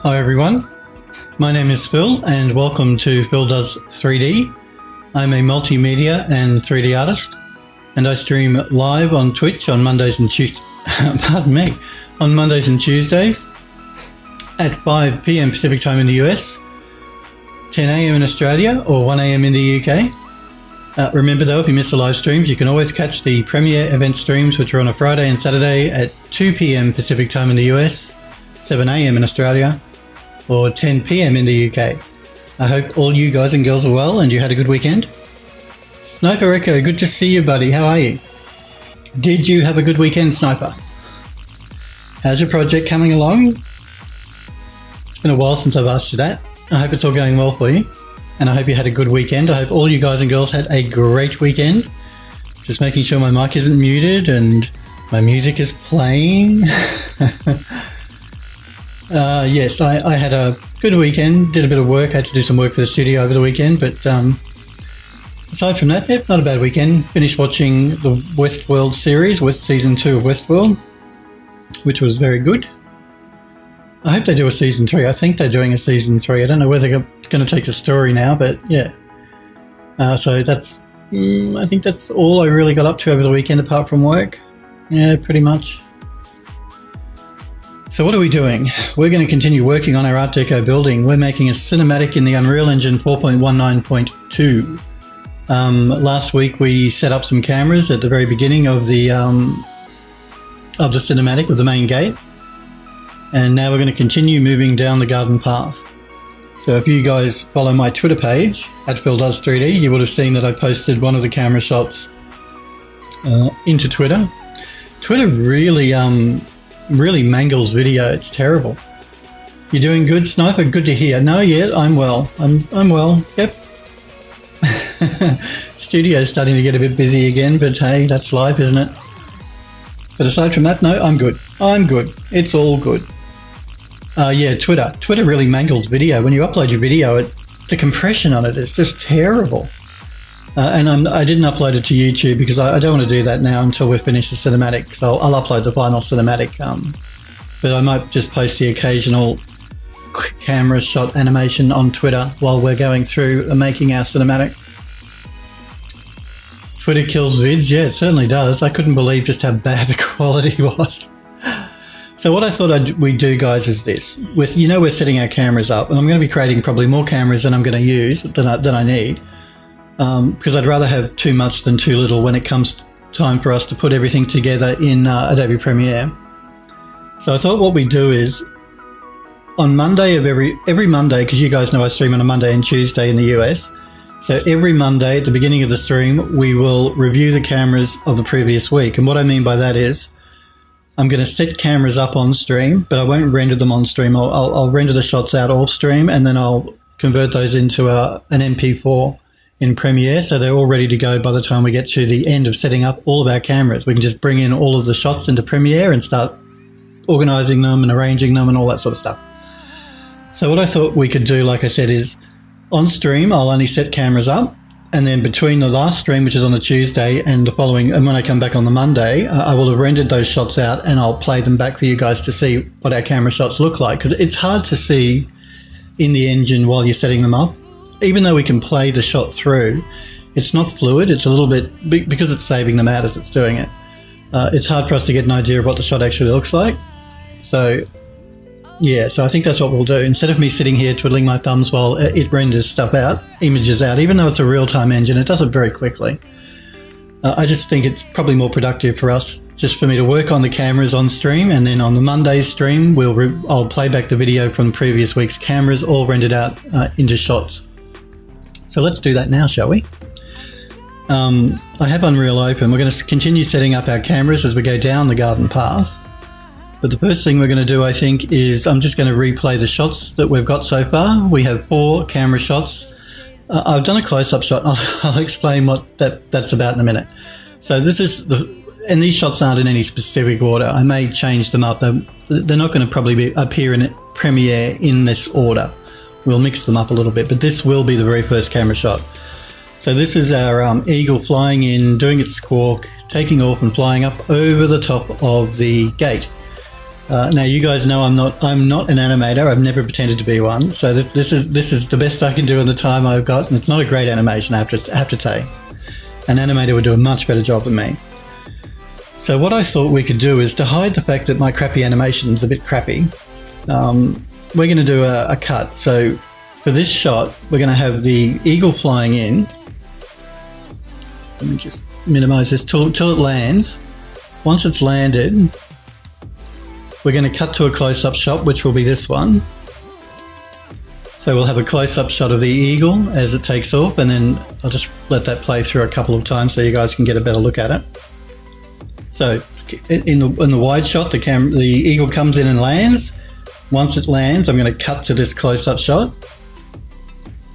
Hi everyone, my name is Phil and welcome to Phil Does 3D. I'm a multimedia and 3D artist and I stream live on Twitch on Mondays and Tuesdays at 5 PM Pacific time in the US, 10 AM in Australia or 1 AM in the UK. Remember though, if you miss the live streams, you can always catch the premiere event streams, which are on a Friday and Saturday at 2 PM Pacific time in the US, 7 AM in Australia, or 10 PM in the UK. I hope all you guys and girls are well and you had a good weekend. Sniper Echo, good to see you, buddy. How are you? Did you have a good weekend, Sniper? How's your project coming along? It's been a while since I've asked you that. I hope it's all going well for you. And I hope you had a good weekend. I hope all you guys and girls had a great weekend. Just making sure my mic isn't muted and my music is playing. Yes, I had a good weekend, did a bit of work, had to do some work for the studio over the weekend, but aside from that, not a bad weekend. Finished watching the Westworld series, Season 2 of Westworld, which was very good. I hope they do a Season 3. I think they're doing a Season 3. I don't know where they're going to take the story now, but yeah. So that's, I think that's all I really got up to over the weekend apart from work. Yeah, pretty much. So what are we doing? We're going to continue working on our Art Deco building. We're making a cinematic in the Unreal Engine 4.19.2. Last week we set up some cameras at the very beginning of the cinematic with the main gate. And now we're going to continue moving down the garden path. So if you guys follow my Twitter page, at Phil Does 3D, you would have seen that I posted one of the camera shots into Twitter. Twitter really mangles video. It's terrible. You doing good, Sniper? Good to hear. No, yeah, I'm well. I'm well. Yep. Studio's starting to get a bit busy again, but hey, that's life, isn't it? But aside from that, no, I'm good. I'm good. It's all good. Yeah, Twitter. Twitter really mangles video. When you upload your video, the compression on it is just terrible. And I didn't upload it to YouTube because I don't want to do that now until we've finished the cinematic. So I'll upload the final cinematic. But I might just post the occasional camera shot animation on Twitter while we're going through making our cinematic. Twitter kills vids. Yeah, it certainly does. I couldn't believe just how bad the quality was. So what I thought we'd do, guys, is this. We're setting our cameras up, and I'm going to be creating probably more cameras than I'm going to use, than I need. Because I'd rather have too much than too little when it comes time for us to put everything together in Adobe Premiere. So I thought what we do is on Monday of every Monday, because you guys know I stream on a Monday and Tuesday in the US. So every Monday at the beginning of the stream, we will review the cameras of the previous week. And what I mean by that is I'm going to set cameras up on stream, but I won't render them on stream. I'll render the shots out off stream and then I'll convert those into an MP4 in Premiere, so they're all ready to go by the time we get to the end of setting up all of our cameras. We can just bring in all of the shots into Premiere and start organizing them and arranging them and all that sort of stuff. So what I thought we could do, like I said, is on stream I'll only set cameras up, and then between the last stream, which is on the Tuesday, and the following, and when I come back on the Monday, I will have rendered those shots out and I'll play them back for you guys to see what our camera shots look like, because it's hard to see in the engine while you're setting them up. Even though we can play the shot through, it's not fluid. It's a little bit, because it's saving them out as it's doing it. It's hard for us to get an idea of what the shot actually looks like. So, yeah, so I think that's what we'll do. Instead of me sitting here twiddling my thumbs while it renders stuff out, images out, even though it's a real-time engine, it does it very quickly. I just think it's probably more productive for us, just for me to work on the cameras on stream, and then on the Monday's stream, I'll play back the video from the previous week's cameras, all rendered out into shots. So let's do that now, shall we? I have Unreal open. We're going to continue setting up our cameras as we go down the garden path. But the first thing we're going to do, I think, is I'm just going to replay the shots that we've got so far. We have 4 camera shots. I've done a close-up shot. I'll explain what that's about in a minute. So this is and these shots aren't in any specific order. I may change them up. They're not going to probably appear in Premiere in this order. We'll mix them up a little bit, but this will be the very first camera shot. So this is our eagle flying in, doing its squawk, taking off and flying up over the top of the gate. Now you guys know I'm not an animator. I've never pretended to be one. So this is the best I can do in the time I've got, and it's not a great animation. I have to say, an animator would do a much better job than me. So what I thought we could do is to hide the fact that my crappy animation's a bit crappy. We're going to do a cut. So for this shot, we're going to have the eagle flying in. Let me just minimize this till it lands. Once it's landed, we're going to cut to a close-up shot, which will be this one. So we'll have a close-up shot of the eagle as it takes off, and then I'll just let that play through a couple of times so you guys can get a better look at it. So in the wide shot, the eagle comes in and lands. Once it lands, I'm going to cut to this close-up shot.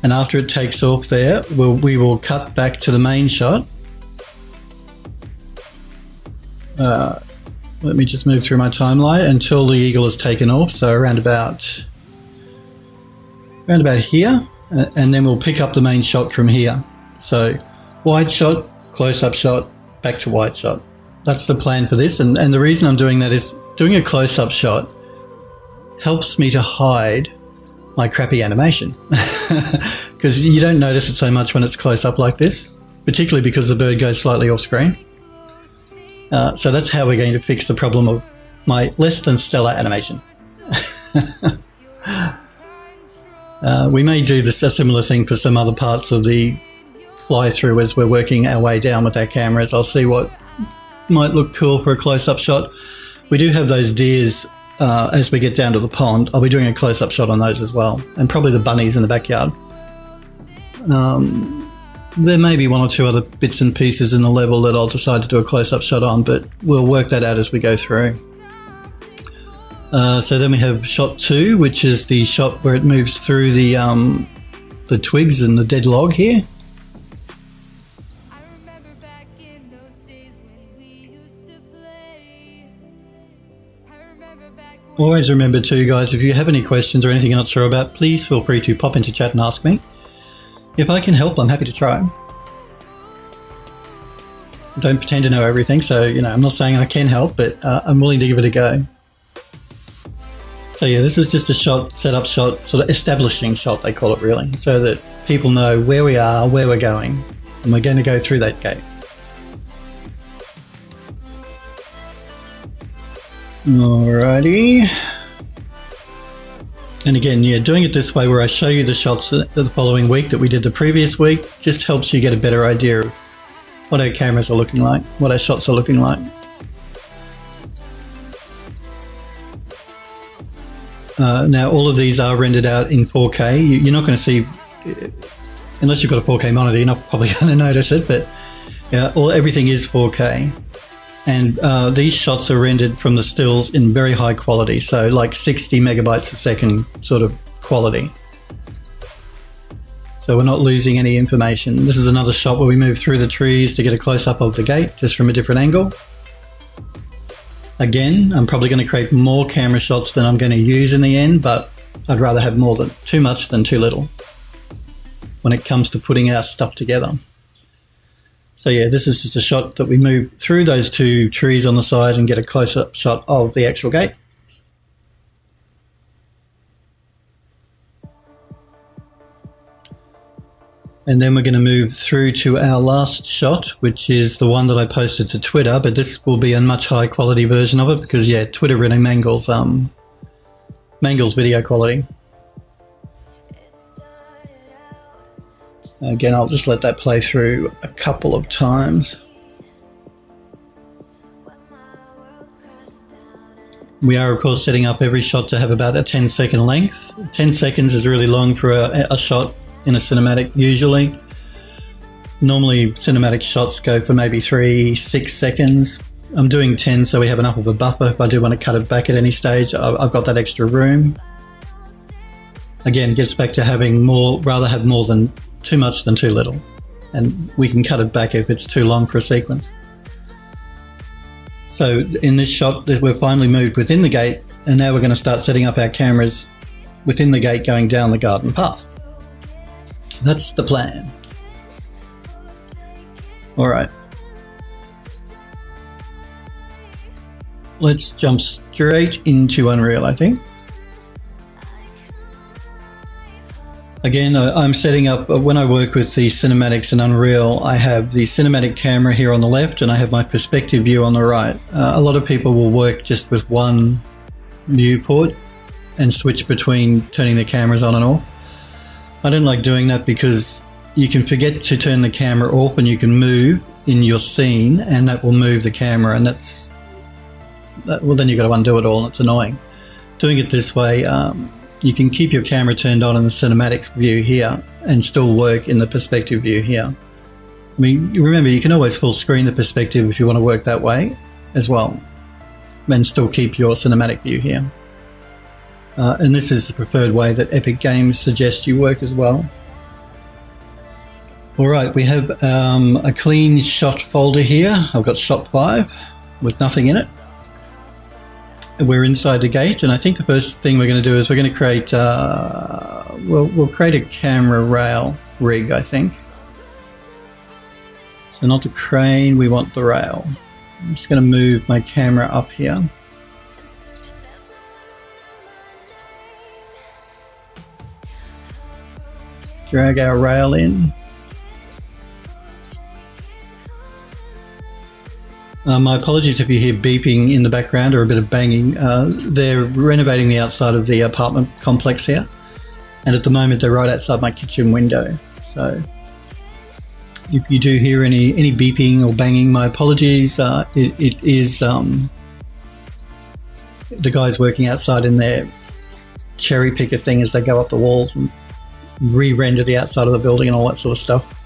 And after it takes off there, we will cut back to the main shot. Let me just move through my timeline until the eagle is taken off. So around about here, and then we'll pick up the main shot from here. So wide shot, close-up shot, back to wide shot. That's the plan for this. And the reason I'm doing that is doing a close-up shot helps me to hide my crappy animation because you don't notice it so much when it's close up like this, particularly because the bird goes slightly off screen. So that's how we're going to fix the problem of my less than stellar animation. We may do a similar thing for some other parts of the fly through as we're working our way down with our cameras. I'll see what might look cool for a close-up shot. We do have those deers as we get down to the pond. I'll be doing a close-up shot on those as well, and probably the bunnies in the backyard. There may be one or two other bits and pieces in the level that I'll decide to do a close-up shot on, but we'll work that out as we go through. So then we have shot 2, which is the shot where it moves through the twigs and the dead log here. Always remember too, guys, if you have any questions or anything you're not sure about, please feel free to pop into chat and ask me. If I can help, I'm happy to try. Don't pretend to know everything, so, I'm not saying I can help, but I'm willing to give it a go. So yeah, this is just a shot, setup shot, sort of establishing shot, they call it really, so that people know where we are, where we're going, and we're going to go through that gate. Alrighty. And again, doing it this way where I show you the shots the following week that we did the previous week just helps you get a better idea of what our cameras are looking like, what our shots are looking like. Now, all of these are rendered out in 4K. You're not going to see, unless you've got a 4K monitor, you're not probably going to notice it, but everything is 4K. And these shots are rendered from the stills in very high quality, so like 60 megabytes a second sort of quality. So we're not losing any information. This is another shot where we move through the trees to get a close-up of the gate, just from a different angle. Again, I'm probably going to create more camera shots than I'm going to use in the end, but I'd rather have too much than too little when it comes to putting our stuff together. So yeah, this is just a shot that we move through those two trees on the side and get a close-up shot of the actual gate. And then we're going to move through to our last shot, which is the one that I posted to Twitter, but this will be a much high quality version of it because Twitter really mangles video quality. Again, I'll just let that play through a couple of times. We are, of course, setting up every shot to have about a 10-second length. 10 seconds is really long for a shot in a cinematic usually. Normally, cinematic shots go for maybe 3-6 seconds. I'm doing 10 so we have enough of a buffer if I do want to cut it back at any stage. I've got that extra room. Again, gets back to having rather have more than too much than too little, and we can cut it back if it's too long for a sequence. So in this shot, we've finally moved within the gate, and now we're going to start setting up our cameras within the gate going down the garden path. That's the plan. All right. let's jump straight into Unreal, I think. Again, I'm setting up, when I work with the cinematics in Unreal, I have the cinematic camera here on the left and I have my perspective view on the right. A lot of people will work just with one viewport and switch between turning the cameras on and off. I don't like doing that because you can forget to turn the camera off and you can move in your scene and that will move the camera, and well, then you've got to undo it all and it's annoying. Doing it this way, you can keep your camera turned on in the cinematics view here and still work in the perspective view here. I mean, remember, you can always full screen the perspective if you want to work that way as well, and still keep your cinematic view here. And this is the preferred way that Epic Games suggest you work as well. All right, we have a clean shot folder here. I've got shot 5 with nothing in it. We're inside the gate, and I think the first thing we're going to do is we're going to create, we'll create a camera rail rig, I think. So not the crane, we want the rail. I'm just going to move my camera up here. Drag our rail in. My apologies if you hear beeping in the background or a bit of banging. They're renovating the outside of the apartment complex here, and at the moment they're right outside my kitchen window. So if you do hear any beeping or banging, my apologies. It is the guys working outside in their cherry picker thing as they go up the walls and re-render the outside of the building and all that sort of stuff.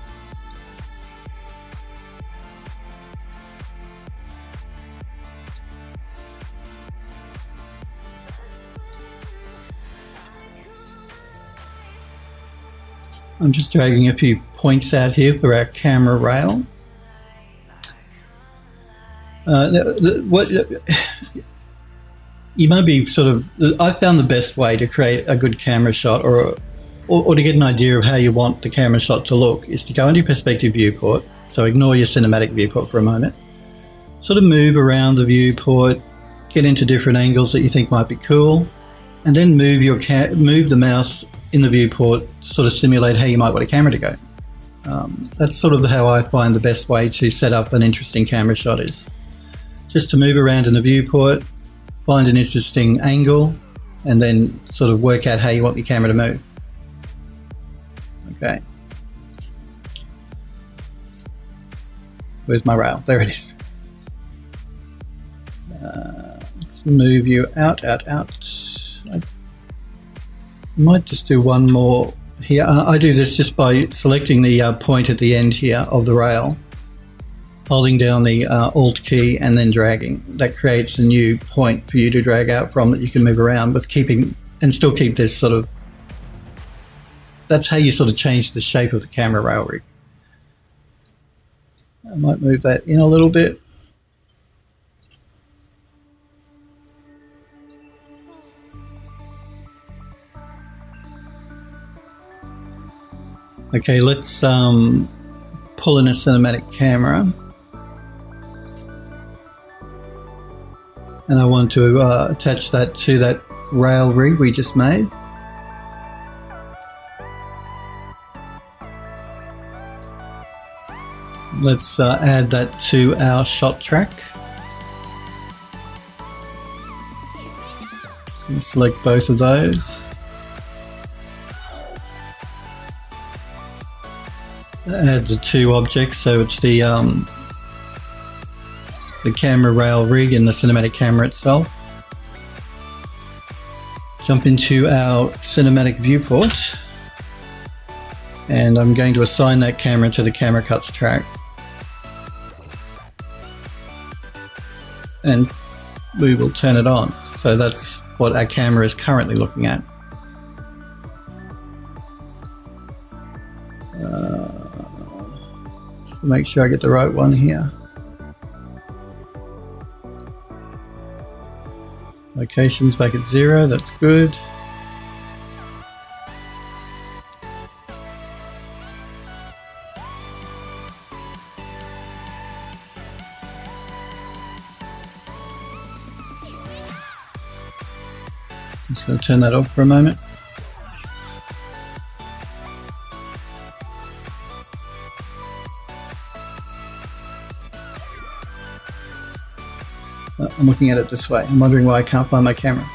I'm just dragging a few points out here for our camera rail. What you might be sort of, I found the best way to create a good camera shot or to get an idea of how you want the camera shot to look is to go into your perspective viewport. So ignore your cinematic viewport for a moment. Sort of move around the viewport, get into different angles that you think might be cool, and then move the mouse in the viewport to sort of simulate how you might want a camera to go. That's sort of how I find the best way to set up an interesting camera shot is just to move around in the viewport, find an interesting angle, and then sort of work out how you want your camera to move. Okay. Where's my rail? There it is. Let's move you out. I might just do one more here. I do this just by selecting the point at the end here of the rail, holding down the Alt key and then dragging. That creates a new point for you to drag out from that you can move around with, keeping and still keep this sort of, that's how you sort of change the shape of the camera rail rig. I might move that in a little bit. Okay, let's pull in a cinematic camera. And I want to attach that to that rail rig we just made. Let's add that to our shot track. Just going to select both of those. Add the two objects, so it's the camera rail rig and the cinematic camera itself. Jump into our cinematic viewport, and I'm going to assign that camera to the camera cuts track. And we will turn it on. So that's what our camera is currently looking at. Make sure I get the right one here. Location's back at 0, that's good. Just going to turn that off for a moment. I'm looking at it this way. I'm wondering why I can't find my camera.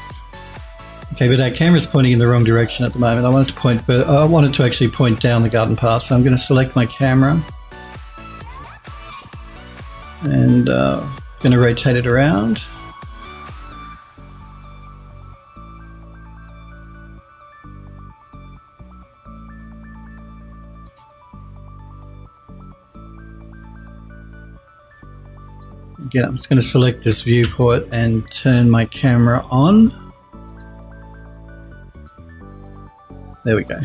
Okay, but our camera's pointing in the wrong direction at the moment. I wanted to actually point down the garden path, so I'm going to select my camera and going to rotate it around. Again, I'm just going to select this viewport and turn my camera on. There we go.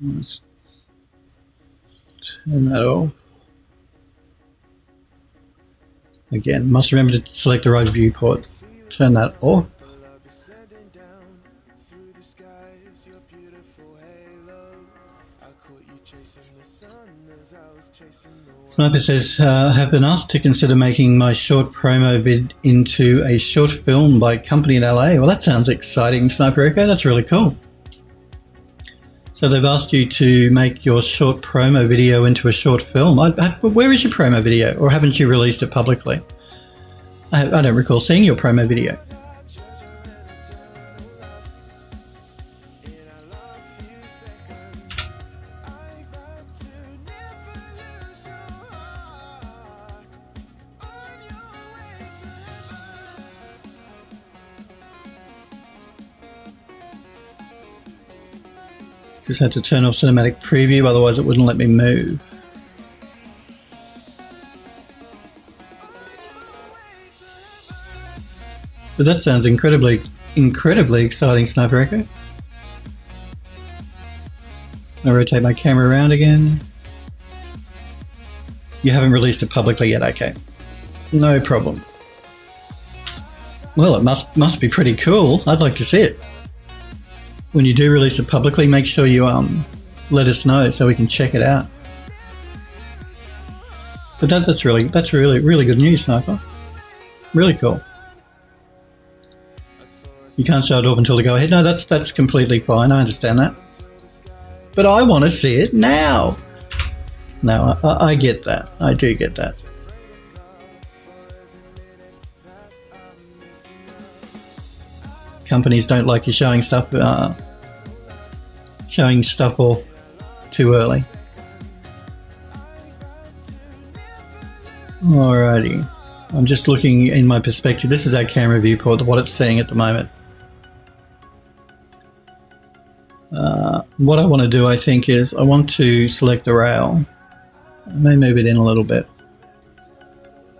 Let's turn that off. Again, must remember to select the right viewport. Turn that off. Sniper says, have been asked to consider making my short promo vid into a short film by a company in LA. Well, that sounds exciting, Sniper Echo. That's really cool. So they've asked you to make your short promo video into a short film. Where is your promo video? Or haven't you released it publicly? I don't recall seeing your promo video. Just had to turn off cinematic preview, otherwise it wouldn't let me move. But that sounds incredibly exciting, Sniper Echo. Just gonna rotate my camera around again. You haven't released it publicly yet, okay. No problem. Well, it must be pretty cool. I'd like to see it. When you do release it publicly, make sure you let us know so we can check it out. But that's really good news, Sniper. Really cool. You can't show it up until the go ahead. No, that's completely fine. I understand that. But I want to see it now. No, I get that. I do get that. Companies don't like you showing stuff off too early. Alrighty. I'm just looking in my perspective. This is our camera viewport, what it's seeing at the moment. What I want to do, I think, is I want to select the rail. I may move it in a little bit.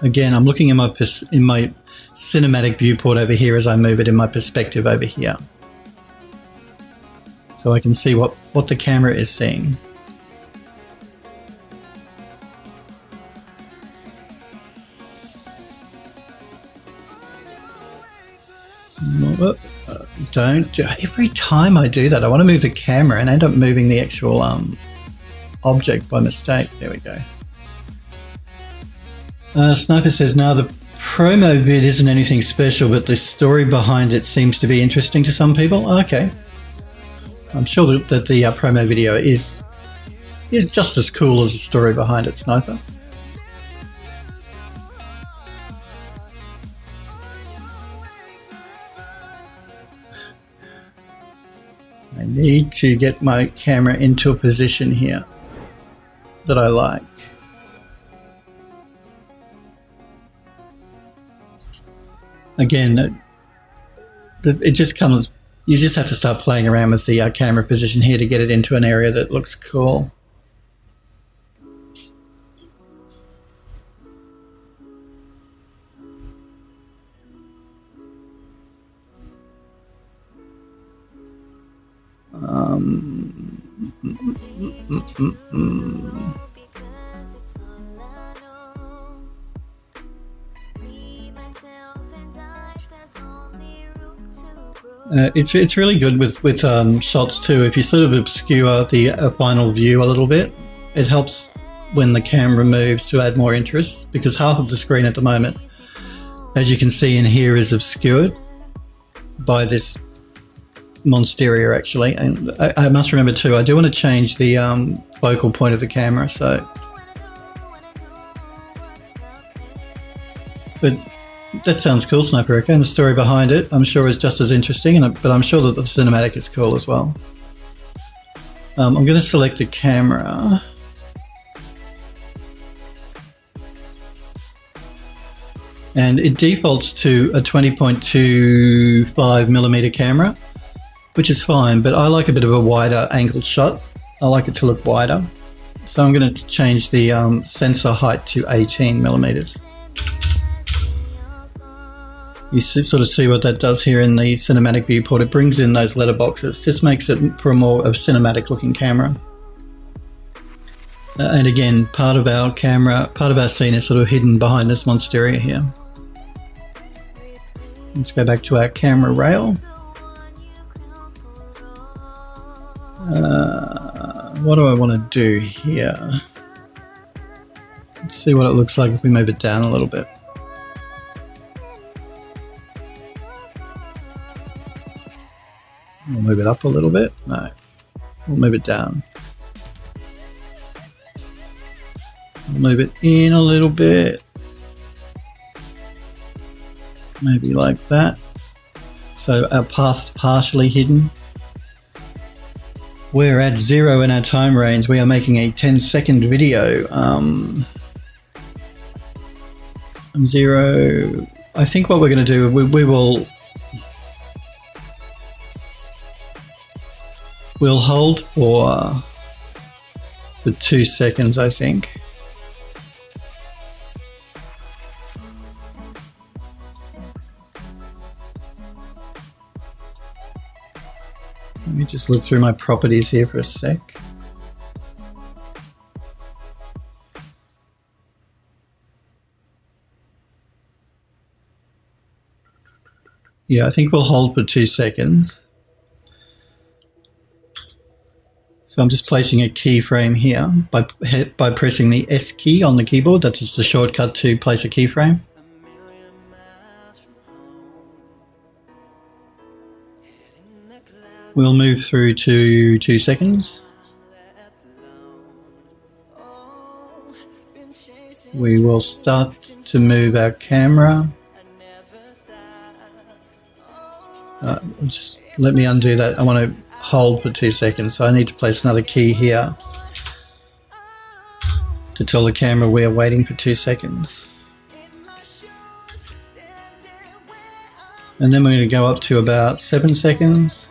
Again, I'm looking in my cinematic viewport over here as I move it in my perspective over here. So I can see what the camera is seeing. Every time I do that, I want to move the camera and end up moving the actual object by mistake. There we go. Sniper says, no, the promo vid isn't anything special, but the story behind it seems to be interesting to some people. Okay. I'm sure that the promo video is just as cool as the story behind it, Sniper. I need to get my camera into a position here that I like. Again, it just comes, you just have to start playing around with the camera position here to get it into an area that looks cool. It's really good with shots too. If you sort of obscure the final view a little bit, it helps when the camera moves to add more interest, because half of the screen at the moment, as you can see in here, is obscured by this monsteria actually. And I must remember too, I do want to change the focal point of the camera, so. But that sounds cool, Sniper Echo, and the story behind it I'm sure is just as interesting, but I'm sure that the cinematic is cool as well. I'm going to select a camera. And it defaults to a 20.25mm camera, which is fine, but I like a bit of a wider angled shot. I like it to look wider. So I'm going to change the sensor height to 18mm. You sort of see what that does here in the cinematic viewport. It brings in those letterboxes, just makes it for a more of a cinematic looking camera. And again, part of our scene is sort of hidden behind this monsteria here. Let's go back to our camera rail. What do I want to do here? Let's see what it looks like if we move it down a little bit. We'll move it up a little bit. No, we'll move it down. We'll move it in a little bit. Maybe like that. So our path is partially hidden. We're at 0 in our time range. We are making a 10-second video. 0. I think what we're going to do, we'll hold for 2 seconds, I think. Let me just look through my properties here for a sec. Yeah, I think we'll hold for 2 seconds. So I'm just placing a keyframe here by pressing the S key on the keyboard. That's just a shortcut to place a keyframe. We'll move through to 2 seconds. We will start to move our camera. Just let me undo that. I want to hold for 2 seconds, so I need to place another key here to tell the camera we are waiting for 2 seconds. And then we're going to go up to about 7 seconds.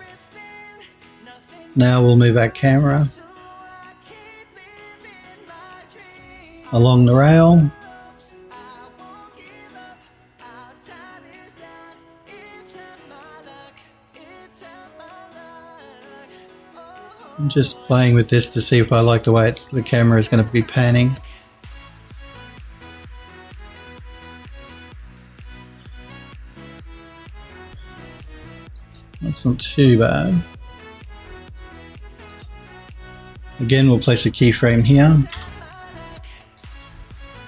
Now we'll move our camera along the rail. I'm just playing with this to see if I like the way the camera is going to be panning. That's not too bad. Again, we'll place a keyframe here.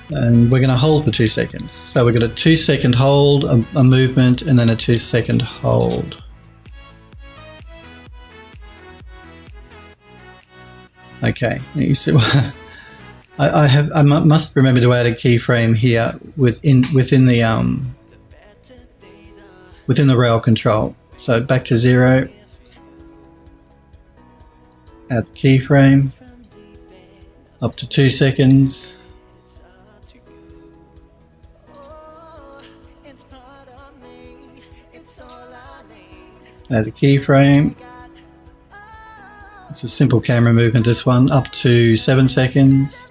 And we're going to hold for 2 seconds. So we've got a 2 second hold, a movement, and then a 2 second hold. Okay, you see what I must remember to add a keyframe here within the rail control. So back to 0. Add the keyframe. Up to 2 seconds. Add a keyframe. It's a simple camera movement, this one, up to 7 seconds.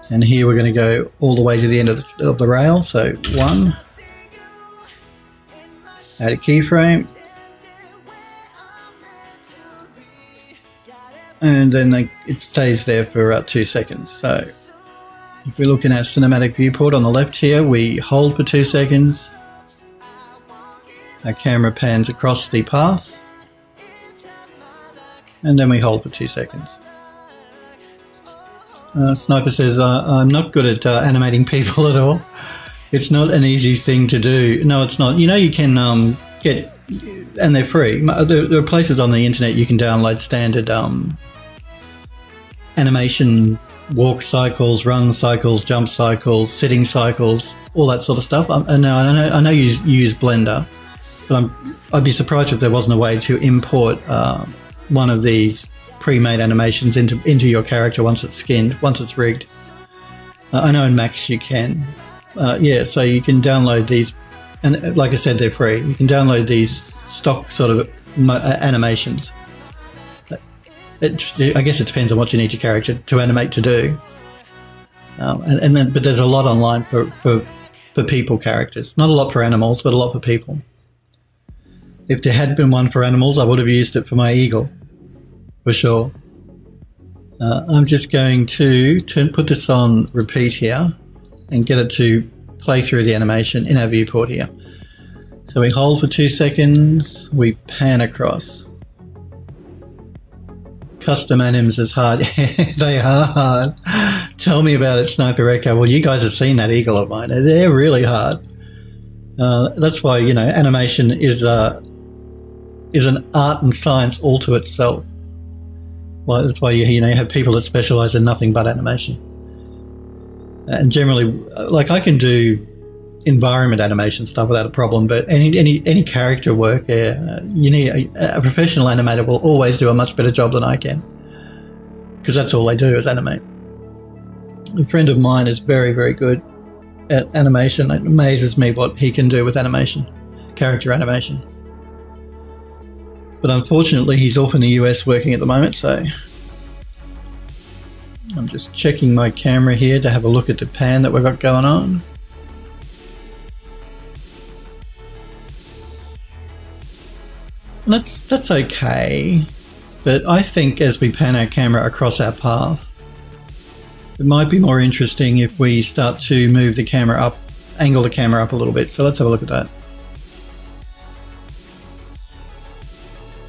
And here we're going to go all the way to the end of the rail, so 1. Add a keyframe. And then it stays there for about 2 seconds. So if we look in our cinematic viewport on the left here, we hold for 2 seconds. Our camera pans across the path, and then we hold for 2 seconds. Sniper says, I'm not good at animating people at all. It's not an easy thing to do. No, it's not. You know, you can get, and they're free. There are places on the internet you can download standard animation, walk cycles, run cycles, jump cycles, sitting cycles, all that sort of stuff. And now I know you use Blender, but I'd be surprised if there wasn't a way to import one of these pre-made animations into your character once it's skinned, once it's rigged. I know in Max you can. Yeah, so you can download these, and like I said, they're free. You can download these stock sort of animations. I guess it depends on what you need your character to animate to do. But there's a lot online for people characters. Not a lot for animals, but a lot for people. If there had been one for animals, I would have used it for my eagle, for sure. I'm just going to put this on repeat here and get it to play through the animation in our viewport here. So we hold for 2 seconds, we pan across. Custom anims is hard. They are hard. Tell me about it, Sniper Echo. Well, you guys have seen that eagle of mine. They're really hard. That's why, you know, animation is an art and science all to itself. Well, that's why you have people that specialize in nothing but animation. And generally, like, I can do environment animation stuff without a problem, but any character work, you need a professional animator will always do a much better job than I can, because that's all they do is animate. A friend of mine is very, very good at animation. It amazes me what he can do with animation, character animation. But unfortunately, he's off in the US working at the moment, so I'm just checking my camera here to have a look at the pan that we've got going on. That's okay, but I think as we pan our camera across our path, it might be more interesting if we start to move the camera up, angle the camera up a little bit. So let's have a look at that.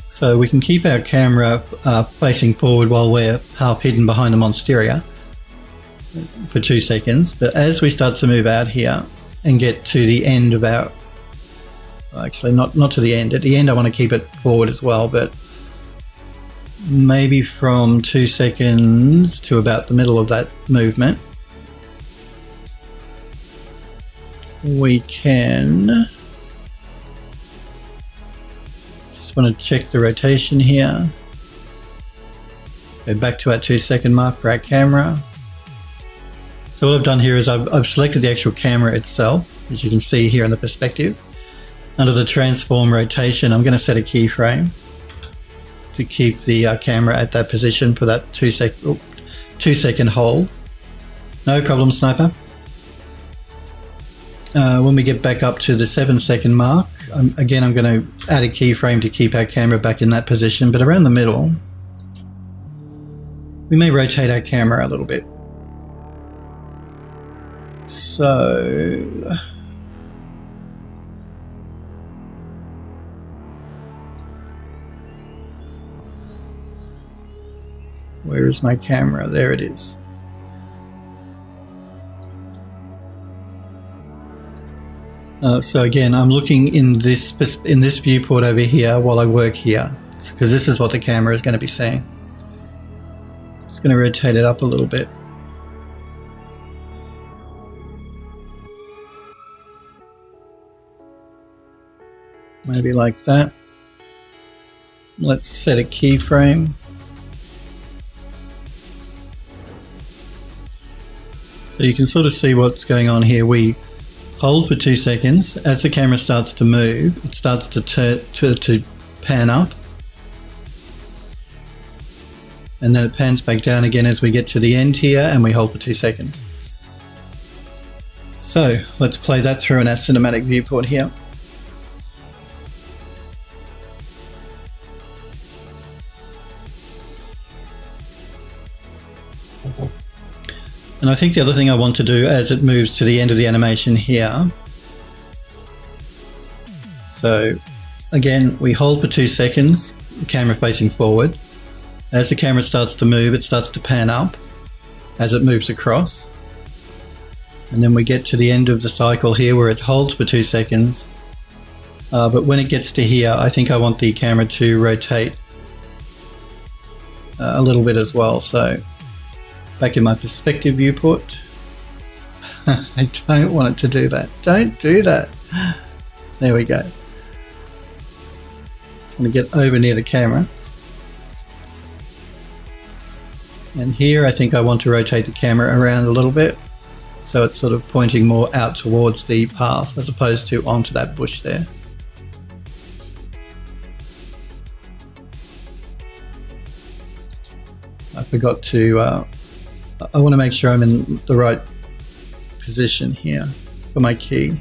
So we can keep our camera facing forward while we're half hidden behind the monsteria for 2 seconds. But as we start to move out here and get to the end of our, actually not to the end. At the end I want to keep it forward as well, but maybe from 2 seconds to about the middle of that movement, we can just want to check the rotation here. Go back to our 2 second mark for our camera. So what I've done here is I've selected the actual camera itself, as you can see here in the perspective. Under the transform rotation, I'm going to set a keyframe to keep the camera at that position for that 2 second hold. No problem, Sniper. When we get back up to the 7 second mark, again, I'm going to add a keyframe to keep our camera back in that position, but around the middle, we may rotate our camera a little bit. So where is my camera? There it is. So again, I'm looking in this viewport over here while I work here, because this is what the camera is going to be seeing. Just going to rotate it up a little bit. Maybe like that. Let's set a keyframe. So you can sort of see what's going on here. We hold for 2 seconds. As the camera starts to move, it starts to pan up. And then it pans back down again as we get to the end here, and we hold for 2 seconds. So let's play that through in our cinematic viewport here. And I think the other thing I want to do as it moves to the end of the animation here, So again, we hold for 2 seconds, the camera facing forward. As the camera starts to move, it starts to pan up as it moves across. And then we get to the end of the cycle here where it holds for 2 seconds. But when it gets to here, I think I want the camera to rotate a little bit as well. So back in my perspective viewport, I don't want it to do that. Don't do that. There we go. I'm going to get over near the camera. And here I think I want to rotate the camera around a little bit. So it's sort of pointing more out towards the path as opposed to onto that bush there. I forgot to, I want to make sure I'm in the right position here for my key.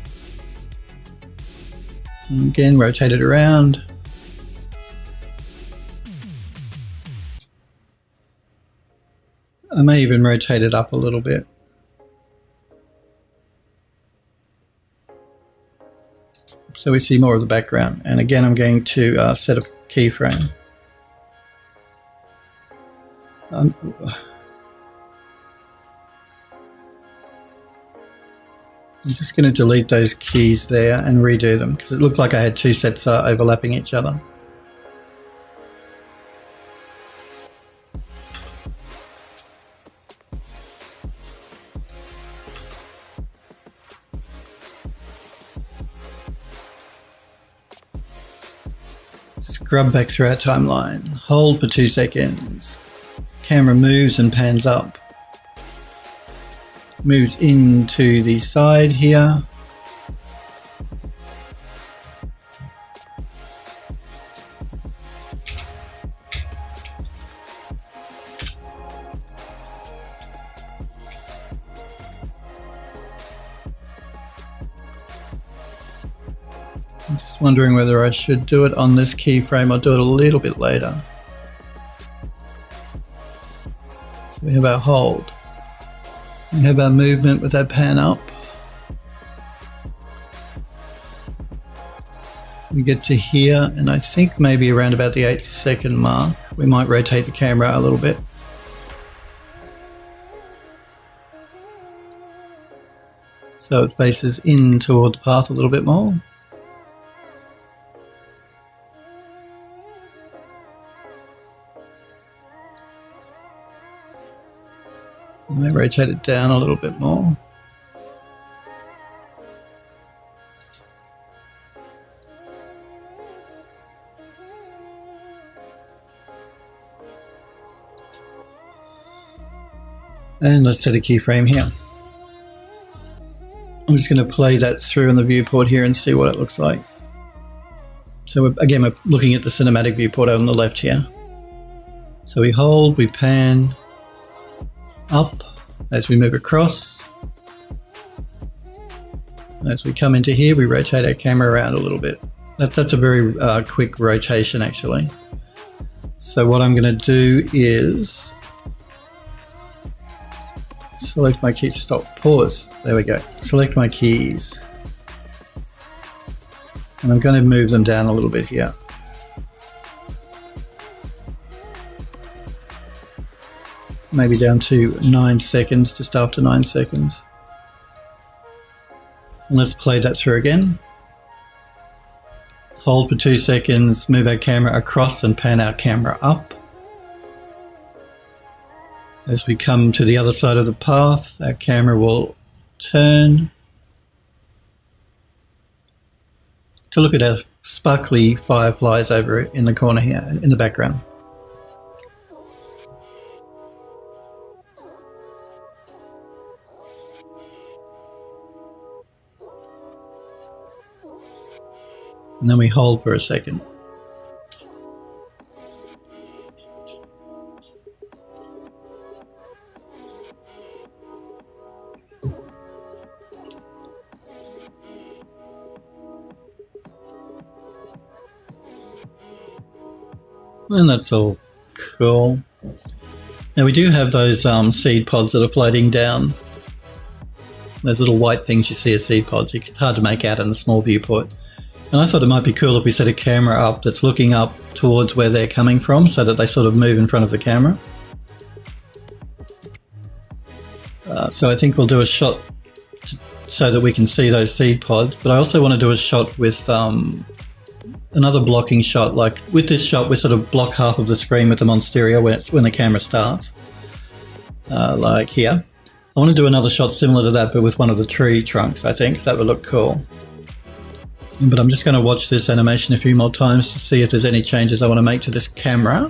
And again, rotate it around. I may even rotate it up a little bit. So we see more of the background. And again, I'm going to set a keyframe. I'm just going to delete those keys there and redo them because it looked like I had 2 sets overlapping each other. Scrub back through our timeline. Hold for 2 seconds. Camera moves and pans up. Moves into the side here. I'm just wondering whether I should do it on this keyframe or do it a little bit later. So we have our hold. We have our movement with our pan up. We get to here, and I think maybe around about the 8-second mark, we might rotate the camera a little bit. So it faces in toward the path a little bit more. I may rotate it down a little bit more. And let's set a keyframe here. I'm just going to play that through in the viewport here and see what it looks like. So again, we're looking at the cinematic viewport on the left here. So we hold, we pan up as we move across. As we come into here, we rotate our camera around a little bit. That's a very quick rotation actually. So what I'm going to do is select my keys, stop, pause. There we go. Select my keys. And I'm going to move them down a little bit here. Maybe down to 9 seconds, just after 9 seconds. And let's play that through again. Hold for 2 seconds, move our camera across and pan our camera up. As we come to the other side of the path, our camera will turn to look at our sparkly fireflies over in the corner here, in the background. And then we hold for a second. And that's all cool. Now we do have those seed pods that are floating down. Those little white things you see as seed pods. It's hard to make out in the small viewport. And I thought it might be cool if we set a camera up that's looking up towards where they're coming from so that they sort of move in front of the camera. So I think we'll do a shot so that we can see those seed pods, but I also want to do a shot with another blocking shot. Like with this shot, we sort of block half of the screen with them on stereo when the camera starts, like here. I want to do another shot similar to that, but with one of the tree trunks. I think that would look cool. But I'm just going to watch this animation a few more times to see if there's any changes I want to make to this camera.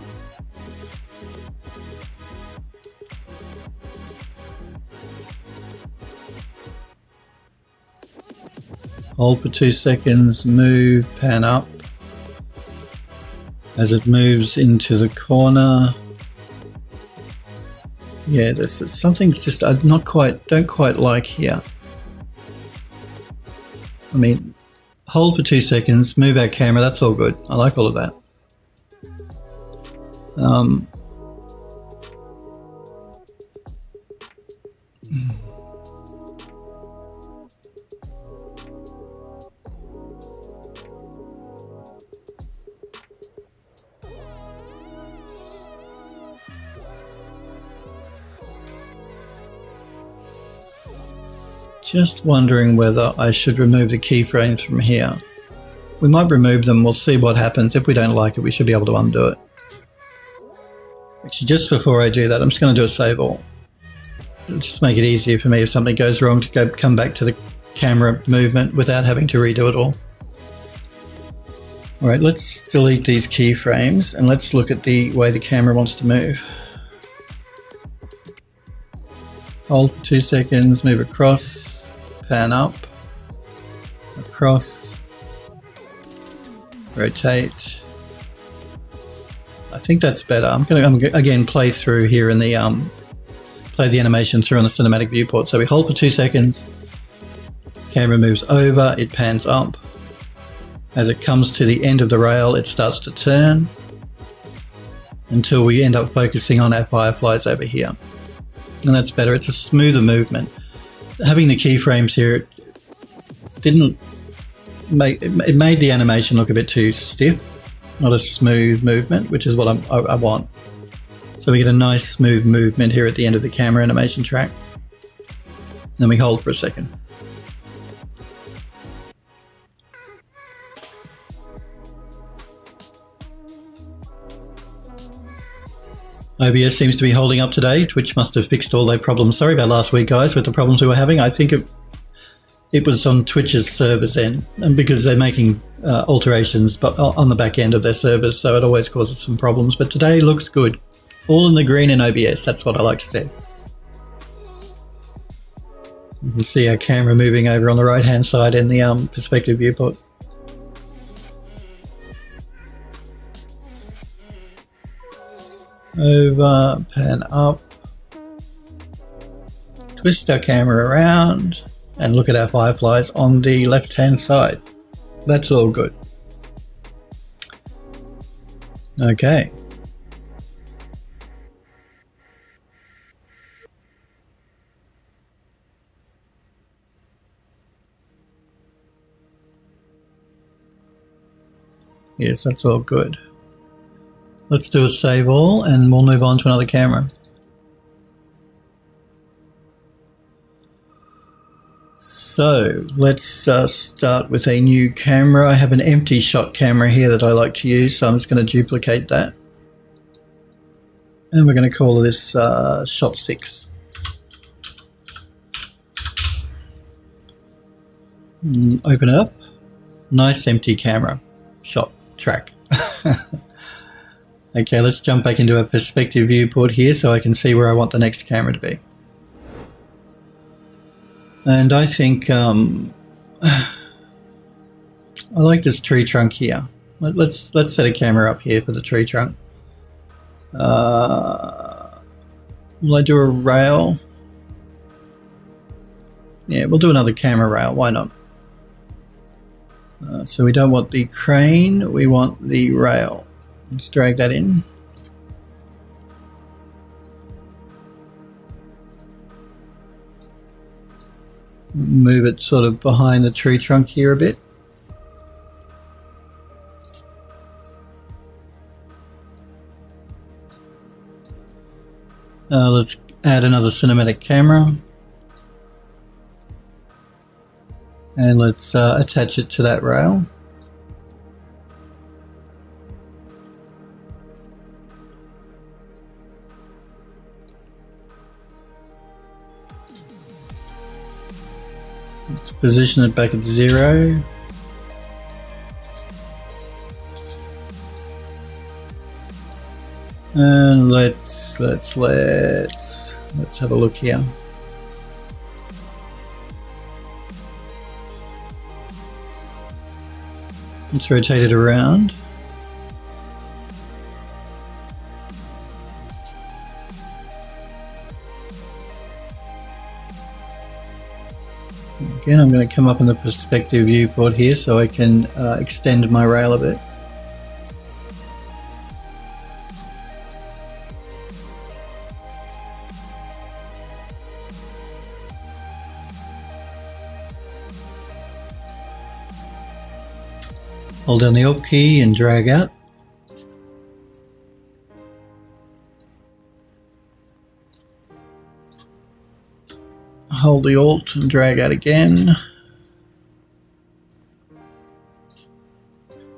Hold for 2 seconds, move, pan up. As it moves into the corner. Yeah, there's something just I don't quite like here. I mean, hold for 2 seconds, move our camera, that's all good. I like all of that. Just wondering whether I should remove the keyframes from here. We might remove them, we'll see what happens. If we don't like it, we should be able to undo it. Actually, just before I do that, I'm just going to do a save all. It'll just make it easier for me if something goes wrong to come back to the camera movement without having to redo it all. Alright, let's delete these keyframes and let's look at the way the camera wants to move. Hold for 2 seconds, move across, pan up, across, rotate. I think that's better. I'm going to again play through here in the play the animation through on the cinematic viewport. So we hold for 2 seconds, camera moves over, it pans up. As it comes to the end of the rail, it starts to turn until we end up focusing on our fireflies over here. And that's better. It's a smoother movement. Having the keyframes here, it made the animation look a bit too stiff, not a smooth movement, which is what I want. So we get a nice smooth movement here at the end of the camera animation track. Then we hold for a second. OBS seems to be holding up today. Twitch must have fixed all their problems. Sorry about last week, guys, with the problems we were having. I think it was on Twitch's servers end, and because they're making alterations but on the back end of their servers, so it always causes some problems. But today looks good. All in the green in OBS, that's what I like to say. You can see our camera moving over on the right-hand side in the perspective viewport. Over, pan up, twist our camera around and look at our fireflies on the left hand side. That's all good. Okay. Yes, that's all good. Let's do a save all and we'll move on to another camera. So let's start with a new camera. I have an empty shot camera here that I like to use, so I'm just going to duplicate that. And we're going to call this shot 6. Open it up. Nice empty camera. Shot track. Okay, let's jump back into our perspective viewport here so I can see where I want the next camera to be. And I think I like this tree trunk here. Let's set a camera up here for the tree trunk. Will I do a rail? Yeah, we'll do another camera rail. Why not? So we don't want the crane, we want the rail. Let's drag that in. Move it sort of behind the tree trunk here a bit. Let's add another cinematic camera. And let's attach it to that rail. Let's position it back at 0. And let's have a look here. Let's rotate it around. Again, I'm going to come up in the perspective viewport here so I can extend my rail a bit. Hold down the Alt key and drag out. Hold the Alt and drag out again.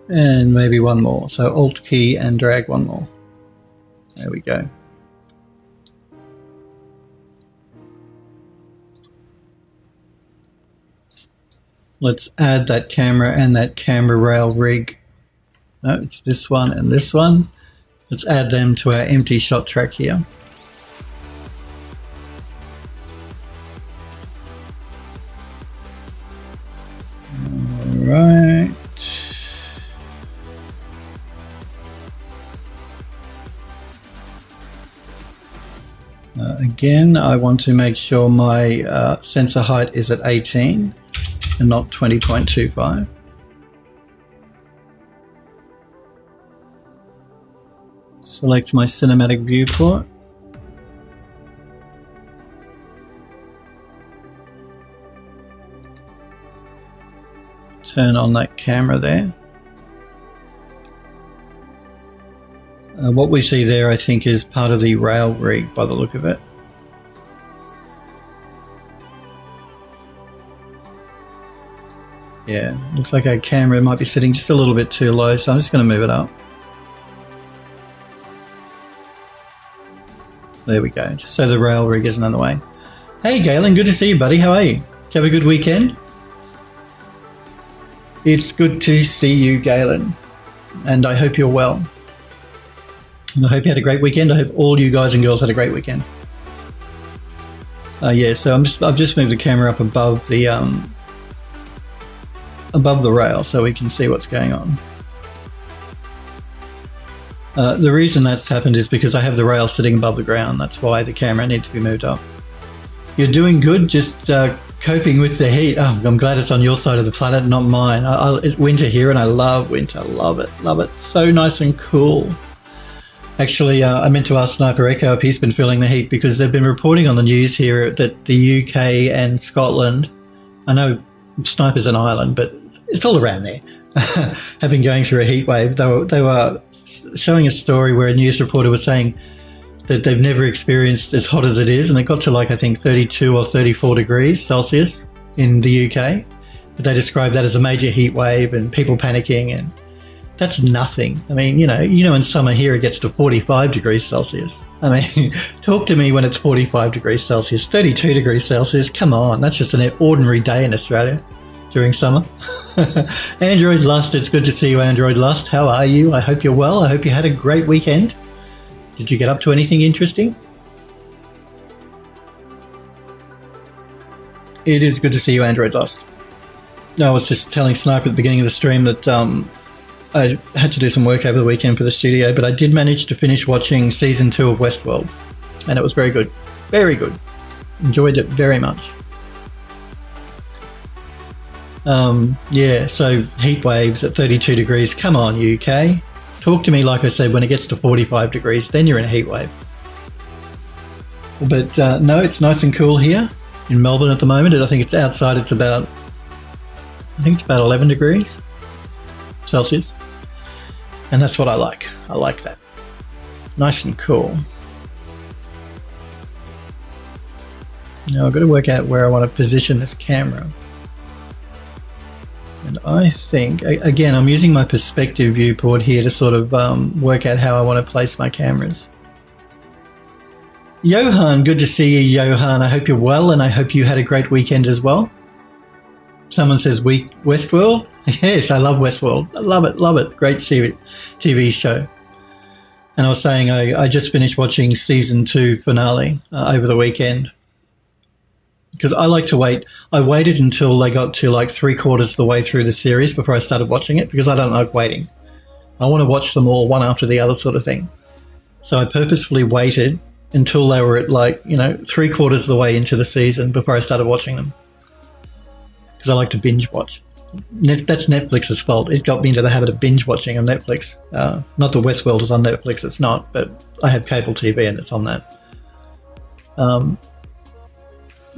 And maybe one more. So Alt key and drag one more. There we go. Let's add that camera and that camera rail rig. No, it's this one and this one. Let's add them to our empty shot track here. Alright. Again, I want to make sure my sensor height is at 18 and not 20.25. Select my cinematic viewport. Turn on that camera there. What we see there, I think, is part of the rail rig by the look of it. Yeah, looks like our camera might be sitting just a little bit too low, so I'm just going to move it up. There we go, just so the rail rig isn't in the way. Hey Galen, good to see you, buddy. How are you? Did you have a good weekend? It's good to see you, Galen, and I hope you're well. And I hope you had a great weekend. I hope all you guys and girls had a great weekend. Yeah, so I've just moved the camera up above the rail so we can see what's going on. The reason that's happened is because I have the rail sitting above the ground. That's why the camera needs to be moved up. You're doing good, just coping with the heat. Oh, I'm glad it's on your side of the planet, not mine. It's winter here and I love winter. Love it. Love it. So nice and cool. Actually, I meant to ask Sniper Echo if he's been feeling the heat, because they've been reporting on the news here that the UK and Scotland, I know Sniper's an island, but it's all around there, have been going through a heat wave. They were showing a story where a news reporter was saying that they've never experienced as hot as it is, and it got to like, I think, 32 or 34 degrees Celsius in the UK. But they described that as a major heat wave and people panicking, and that's nothing. I mean, you know, in summer here it gets to 45 degrees Celsius. I mean, talk to me when it's 45 degrees Celsius, 32 degrees Celsius. Come on, that's just an ordinary day in Australia during summer. Android Lust, it's good to see you, Android Lust. How are you? I hope you're well. I hope you had a great weekend. Did you get up to anything interesting? It is good to see you, Android Lust. I was just telling Sniper at the beginning of the stream that I had to do some work over the weekend for the studio, but I did manage to finish watching Season 2 of Westworld, and it was very good. Very good. Enjoyed it very much. Yeah, so heat waves at 32 degrees. Come on, UK. Talk to me, like I said, when it gets to 45 degrees, then you're in a heat wave. But no, it's nice and cool here in Melbourne at the moment. I think it's outside, it's about 11 degrees Celsius. And that's what I like. I like that. Nice and cool. Now I've got to work out where I want to position this camera. And I think, again, I'm using my perspective viewport here to sort of work out how I want to place my cameras. Johan, good to see you, Johan. I hope you're well, and I hope you had a great weekend as well. Someone says Westworld. Yes, I love Westworld. I love it. Great TV show. And I was saying I just finished watching season 2 finale over the weekend. Because I like to wait. I waited until they got to like 3/4 of the way through the series before I started watching it, because I don't like waiting. I want to watch them all one after the other sort of thing. So I purposefully waited until they were at like, 3/4 of the way into the season before I started watching them. Because I like to binge watch. That's Netflix's fault. It got me into the habit of binge watching on Netflix. Not that Westworld is on Netflix, it's not, but I have cable TV and it's on that.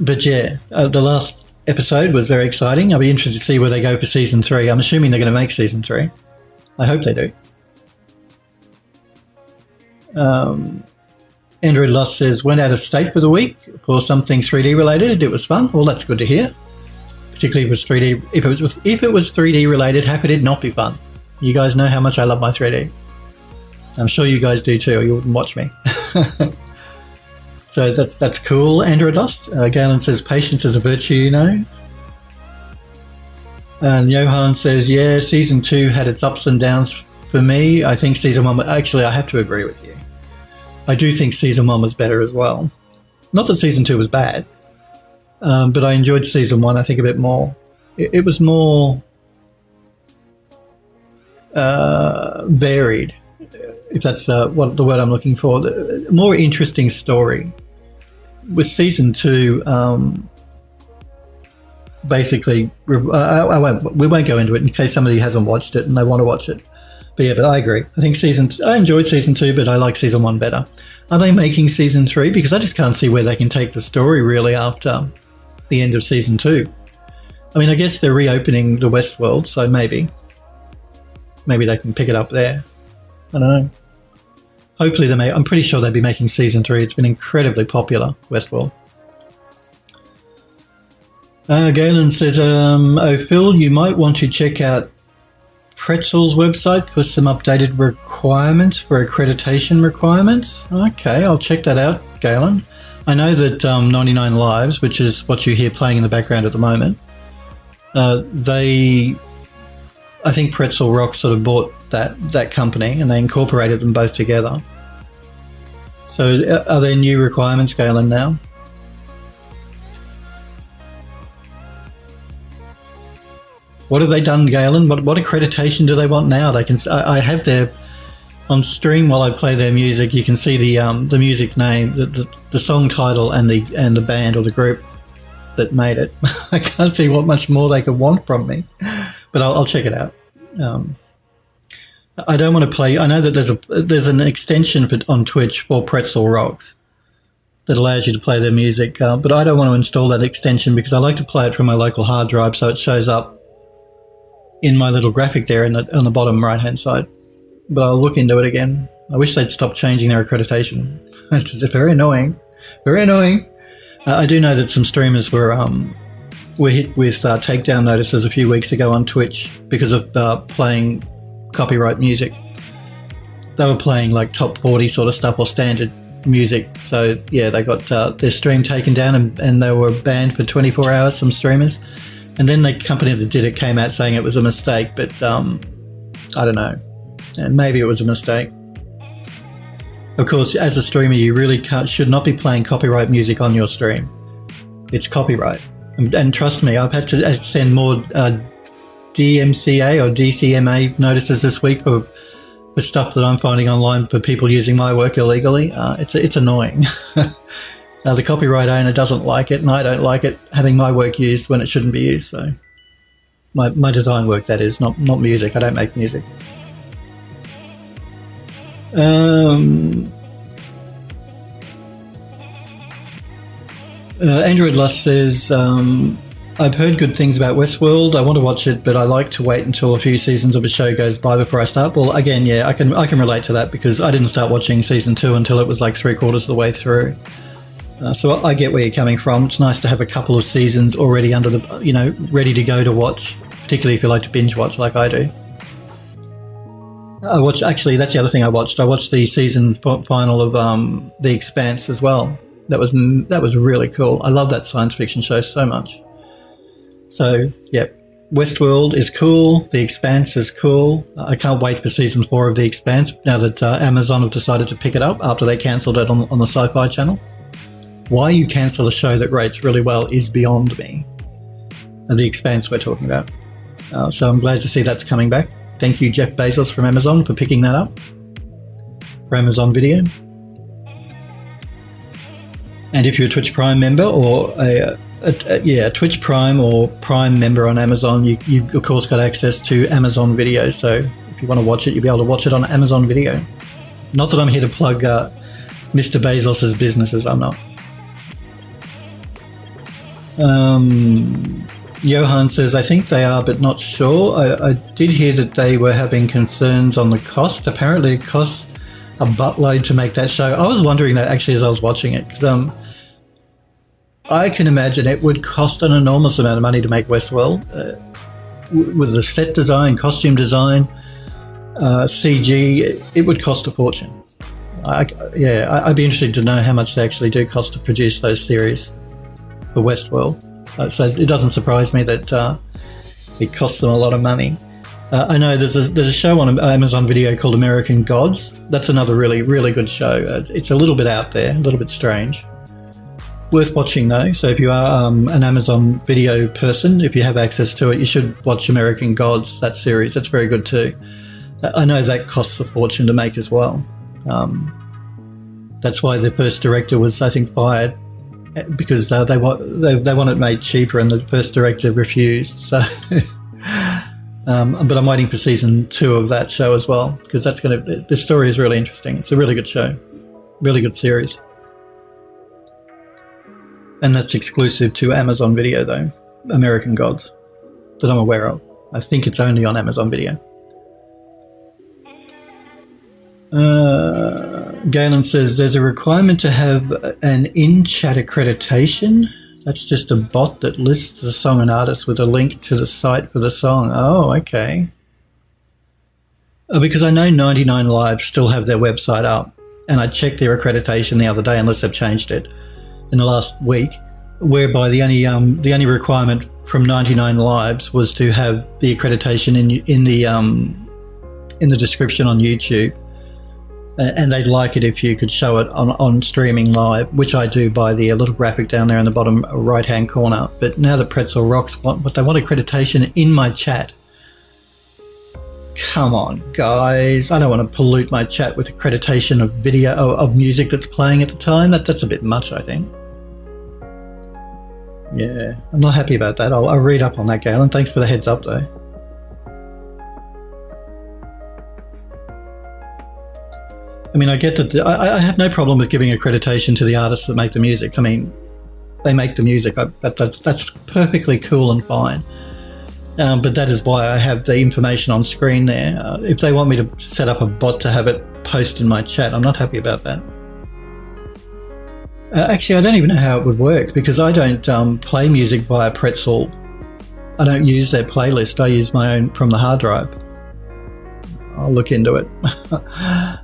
But yeah, the last episode was very exciting. I'll be interested to see where they go for season 3. I'm assuming they're going to make season 3. I hope they do. Andrew Luss says, went out of state for the week for something 3D related. It was fun. Well, that's good to hear. Particularly if it was 3D. If it was 3D related, how could it not be fun? You guys know how much I love my 3D. I'm sure you guys do too, or you wouldn't watch me. So that's cool. Andrew Dust. Galen says, patience is a virtue, And Johan says, yeah, season 2 had its ups and downs for me. I think season 1, actually, I have to agree with you. I do think season 1 was better as well. Not that season 2 was bad, but I enjoyed season 1, I think, a bit more. It was more varied, if that's what the word I'm looking for. The more interesting story. With season 2, basically, we won't go into it in case somebody hasn't watched it and they want to watch it. But yeah, but I agree. I think I enjoyed season 2, but I like season 1 better. Are they making season 3? Because I just can't see where they can take the story really after the end of season 2. I mean, I guess they're reopening the Westworld, so maybe they can pick it up there. I don't know. Hopefully I'm pretty sure they'll be making season 3. It's been incredibly popular, Westworld. Galen says, Phil, you might want to check out Pretzel's website for some updated requirements for accreditation requirements. Okay, I'll check that out, Galen. I know that 99 Lives, which is what you hear playing in the background at the moment, I think Pretzel Rock sort of bought that company and they incorporated them both together. So are there new requirements, Galen, now? What have they done, Galen? What accreditation do they want now? They can. I have their on stream while I play their music. You can see the music name, the song title, and the band or the group that made it. I can't see what much more they could want from me, but I'll check it out. I don't want to play. I know that there's an extension on Twitch for Pretzel Rocks that allows you to play their music, but I don't want to install that extension because I like to play it from my local hard drive, so it shows up in my little graphic there on the bottom right hand side. But I'll look into it again. I wish they'd stop changing their accreditation. It's very annoying. Very annoying. I do know that some streamers were hit with takedown notices a few weeks ago on Twitch because of playing copyright music. They were playing like top 40 sort of stuff or standard music. So yeah, they got their stream taken down and they were banned for 24 hours, some streamers. And then the company that did it came out saying it was a mistake, but I don't know. Maybe it was a mistake. Of course, as a streamer, you really should not be playing copyright music on your stream. It's copyright. And trust me, I've had to send more DMCA or DCMA notices this week for stuff that I'm finding online for people using my work illegally. It's annoying. The copyright owner doesn't like it, and I don't like it having my work used when it shouldn't be used. So my design work, that is, not music. I don't make music. Andrew Lust says, I've heard good things about Westworld. I want to watch it, but I like to wait until a few seasons of a show goes by before I start. Well, again, yeah, I can relate to that because I didn't start watching season 2 until it was like 3/4 of the way through. So I get where you're coming from. It's nice to have a couple of seasons already under the, ready to go to watch, particularly if you like to binge watch like I do. Actually, that's the other thing I watched. I watched the season final of The Expanse as well. That was really cool. I love that science fiction show so much. So, yep. Westworld is cool. The Expanse is cool. I can't wait for season 4 of The Expanse now that Amazon have decided to pick it up after they cancelled it on the Sci-Fi Channel. Why you cancel a show that rates really well is beyond me. The Expanse we're talking about. So I'm glad to see that's coming back. Thank you, Jeff Bezos from Amazon, for picking that up for Amazon Video. And if you're a Twitch Prime member or a Twitch Prime or Prime member on Amazon, you of course got access to Amazon Video. So if you want to watch it, you'll be able to watch it on Amazon Video. Not that I'm here to plug Mr. Bezos's businesses, I'm not. Johan says, I think they are, but not sure. I did hear that they were having concerns on the cost. Apparently it costs a buttload to make that show. I was wondering that actually as I was watching it, because I can imagine it would cost an enormous amount of money to make Westworld, with the set design, costume design, CG. It would cost a fortune. I'd be interested to know how much they actually do cost to produce those series for Westworld. So it doesn't surprise me that it costs them a lot of money. I know there's a show on Amazon Video called American Gods. That's another really, really good show. It's a little bit out there, a little bit strange. Worth watching though. So if you are an Amazon Video person, if you have access to it, you should watch American Gods, that series. That's very good too. I know that costs a fortune to make as well. That's why the first director was, I think, fired, because they want it made cheaper, and the first director refused. So, but I'm waiting for season 2 of that show as well, because the story is really interesting. It's a really good show, really good series, and that's exclusive to Amazon Video though. American Gods, that I'm aware of. I think it's only on Amazon Video. Galen says there's a requirement to have an in-chat accreditation. That's just a bot that lists the song and artist with a link to the site for the song. Oh, okay. Because I know 99 Live still have their website up, and I checked their accreditation the other day, unless they've changed it in the last week, whereby the only requirement from 99 Lives was to have the accreditation in the description on YouTube. And they'd like it if you could show it on streaming live, which I do by the little graphic down there in the bottom right-hand corner. But now that Pretzel Rocks they want accreditation in my chat. Come on, guys. I don't want to pollute my chat with accreditation of video, of music that's playing at the time. That's a bit much, I think. Yeah, I'm not happy about that. I'll read up on that, Galen. Thanks for the heads up, though. I mean, I get that. I have no problem with giving accreditation to the artists that make the music. I mean, they make the music. That's perfectly cool and fine. But that is why I have the information on screen there. If they want me to set up a bot to have it post in my chat, I'm not happy about that. Actually, I don't even know how it would work, because I don't play music via Pretzel. I don't use their playlist. I use my own from the hard drive. I'll look into it.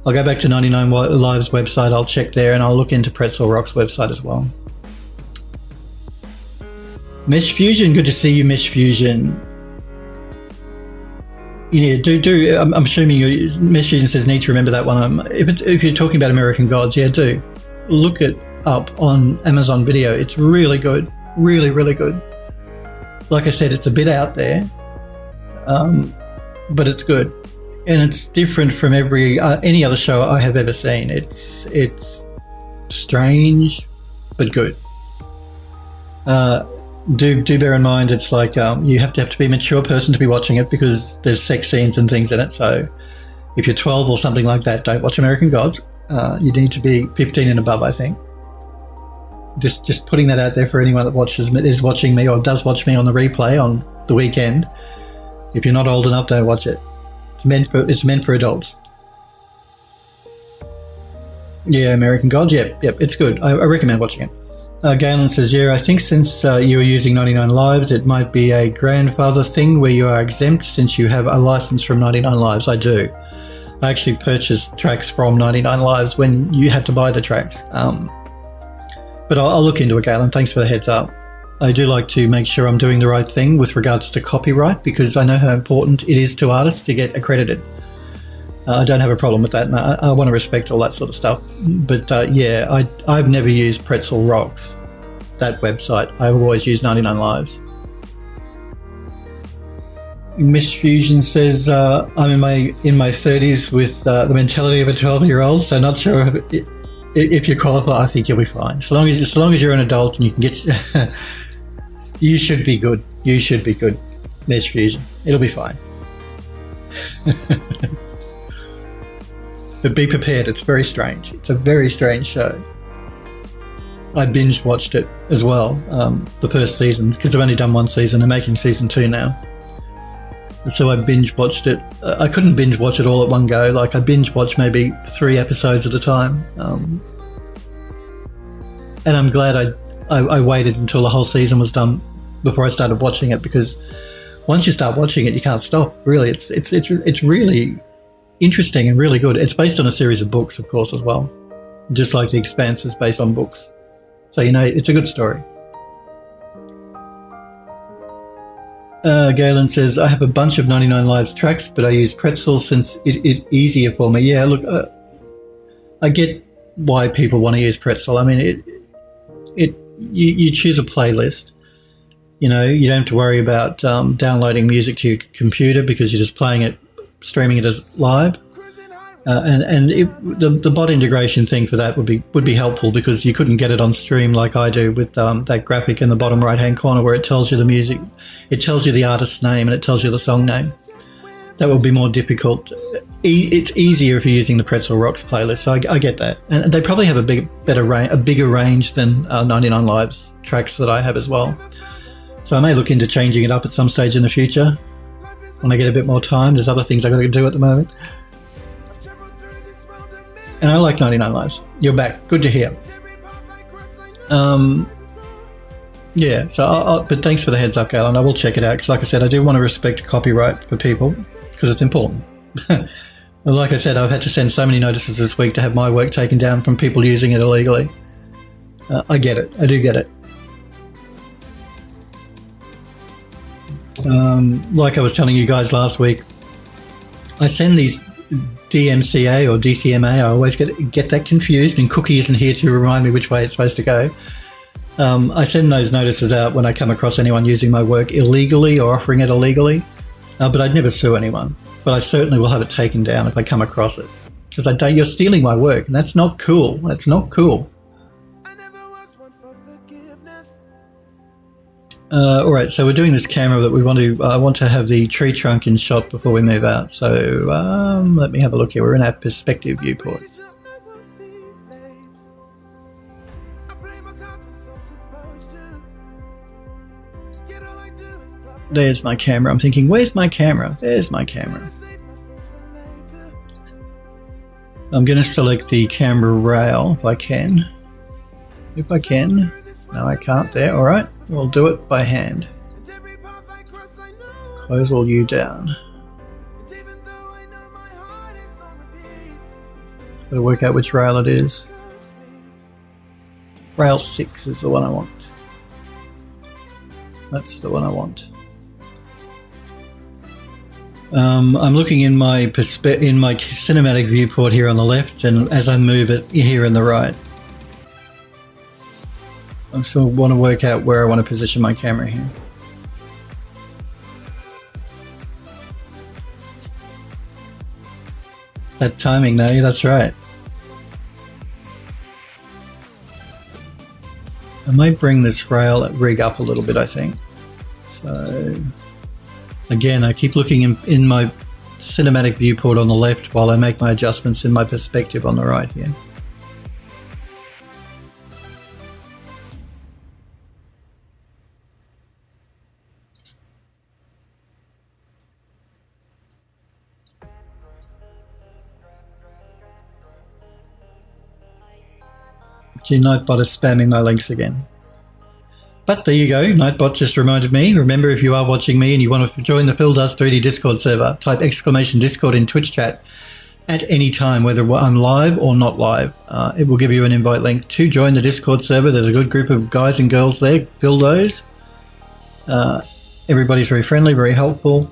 I'll go back to 99 Live's website. I'll check there, and I'll look into Pretzel Rock's website as well. Mesh Fusion, good to see you, Mesh Fusion. Yeah, do. I'm assuming Mesh Fusion says need to remember that one. If you're talking about American Gods, yeah, do look it up on Amazon Video. It's really good, really, really good. Like I said, it's a bit out there, but it's good. And it's different from any other show I have ever seen. It's strange, but good. Do bear in mind, it's like you have to be a mature person to be watching it, because there's sex scenes and things in it. So if you're 12 or something like that, don't watch American Gods. You need to be 15 and above, I think. Just putting that out there for anyone that is watching me or does watch me on the replay on the weekend. If you're not old enough, don't watch it. It's meant for adults. Yeah, American Gods. Yep, it's good. I recommend watching it. Galen says, yeah, I think since you are using 99 Lives, it might be a grandfather thing where you are exempt since you have a license from 99 Lives. I do. I actually purchased tracks from 99 Lives when you had to buy the tracks. But I'll look into it, Galen. Thanks for the heads up. I do like to make sure I'm doing the right thing with regards to copyright because I know how important it is to artists to get accredited. I don't have a problem with that, and I want to respect all that sort of stuff. But yeah, I've never used Pretzel Rocks, that website. I've always used 99 Lives. Miss Fusion says, I'm in my 30s with the mentality of a 12-year-old, so not sure if you qualify. I think you'll be fine. So long as you're an adult and you can get... you should be good. You should be good, Miss Fusion. It'll be fine. But be prepared, it's very strange. It's a very strange show. I binge watched it as well, the first season, because I've only done one season. They're making season 2 now. So I binge watched it. I couldn't binge watch it all at one go. Like I binge watched maybe 3 episodes at a time. And I'm glad I waited until the whole season was done before I started watching it, because once you start watching it, you can't stop. Really, it's really interesting and really good. It's based on a series of books, of course, as well. Just like The Expanse is based on books. So, it's a good story. Galen says, I have a bunch of 99 Lives tracks, but I use Pretzel since it is easier for me. Yeah, look, I get why people want to use Pretzel. I mean, you choose a playlist. You don't have to worry about downloading music to your computer because you're just playing it, streaming it as live. The bot integration thing for that would be helpful because you couldn't get it on stream like I do with that graphic in the bottom right hand corner where it tells you the music, it tells you the artist's name and it tells you the song name. That would be more difficult. It's easier if you're using the Pretzel Rocks playlist, so I get that. And they probably have a bigger range than 99 Lives tracks that I have as well. So I may look into changing it up at some stage in the future when I get a bit more time. There's other things I've got to do at the moment. And I like 99 Lives. You're back. Good to hear. Yeah, so but thanks for the heads up, Galen. I will check it out because, like I said, I do want to respect copyright for people because it's important. Like I said, I've had to send so many notices this week to have my work taken down from people using it illegally. I get it. I do get it. Like I was telling you guys last week, I send these DMCA or DCMA. I always get that confused, and Cookie isn't here to remind me which way it's supposed to go. I send those notices out when I come across anyone using my work illegally or offering it illegally, but I'd never sue anyone. But I certainly will have it taken down if I come across it, because you're stealing my work, and that's not cool. That's not cool. All right, so we're doing this camera that we want to. I want to have the tree trunk in shot before we move out. So let me have a look here. We're in our perspective viewport. There's my camera. I'm thinking, where's my camera? There's my camera. I'm going to select the camera rail if I can. If I can. No, I can't there. All right. We'll do it by hand. Close all you down. Got to work out which rail it is. Rail 6 is the one I want. That's the one I want. I'm looking in my cinematic viewport here on the left, and as I move it here in the right. I still want to work out where I want to position my camera here. That timing though, that's right. I might bring this rail rig up a little bit, I think. So again, I keep looking in my cinematic viewport on the left while I make my adjustments in my perspective on the right here. Gee, Nightbot is spamming my links again. But there you go, Nightbot just reminded me. Remember, if you are watching me and you want to join the Phil Does 3D Discord server, type !Discord in Twitch chat at any time, whether I'm live or not live. It will give you an invite link to join the Discord server. There's a good group of guys and girls there, Phildos. Everybody's very friendly, very helpful.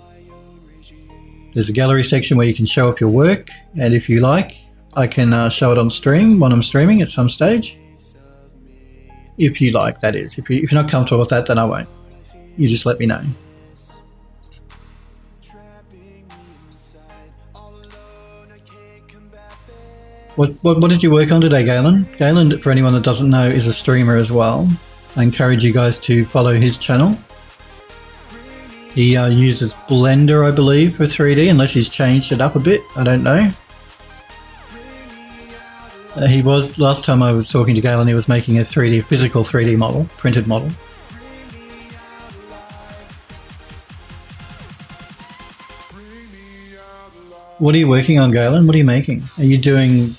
There's a gallery section where you can show up your work, and if you like, I can show it on stream when I'm streaming at some stage. If you like, that is. If you're not comfortable with that, then I won't. You just let me know. What did you work on today, Galen? Galen, for anyone that doesn't know, is a streamer as well. I encourage you guys to follow his channel. He uses Blender, I believe, for 3D, unless he's changed it up a bit. I don't know. He was, last time I was talking to Galen, he was making a physical 3D model, printed model. What are you working on, Galen? What are you making? Are you doing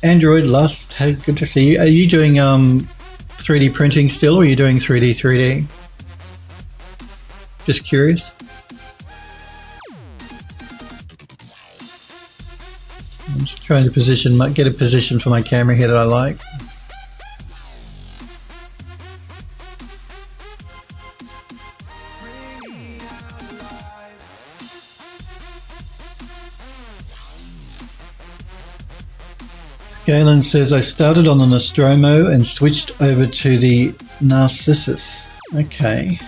Android, Lust? Hey, good to see you. Are you doing 3D printing still, or are you doing 3D? Just curious. I'm just trying to get a position for my camera here that I like. Galen says, I started on the Nostromo and switched over to the Narcissus. Okay.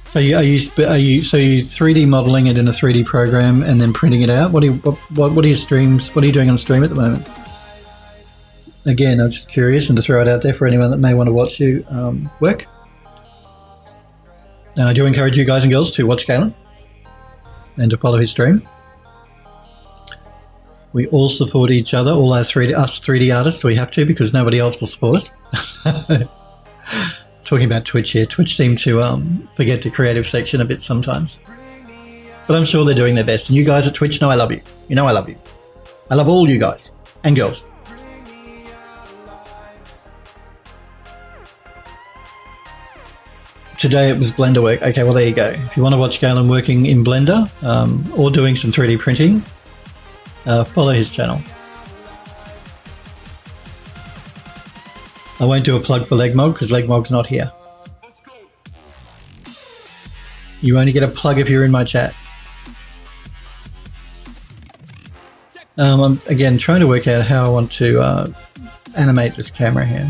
So are you 3D modeling it in a 3D program and then printing it out? What are your streams? What are you doing on stream at the moment? Again, I'm just curious, and to throw it out there for anyone that may want to watch you work. And I do encourage you guys and girls to watch Galen and to follow his stream. We all support each other, all us 3D artists. We have to, because nobody else will support us. Talking about Twitch here. Twitch seem to forget the creative section a bit sometimes. But I'm sure they're doing their best. And you guys at Twitch know I love you. You know I love you. I love all you guys and girls. Today it was Blender work. Okay, well there you go. If you want to watch Galen working in Blender or doing some 3D printing, follow his channel. I won't do a plug for Legmog because Legmog's not here. You only get a plug if you're in my chat. I'm again trying to work out how I want to animate this camera here.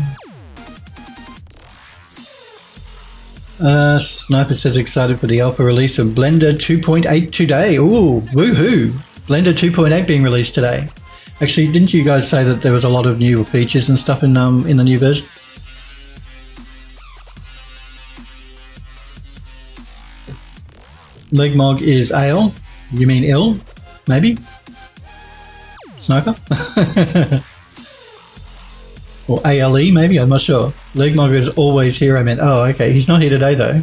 Sniper says excited for the alpha release of Blender 2.8 today. Ooh, woohoo! Blender 2.8 being released today. Actually, didn't you guys say that there was a lot of new features and stuff in the new version? Legmog is ale. You mean ill? Maybe? Sniper? Or ALE, maybe? I'm not sure. Legmog is always here, I meant. Oh, okay. He's not here today, though.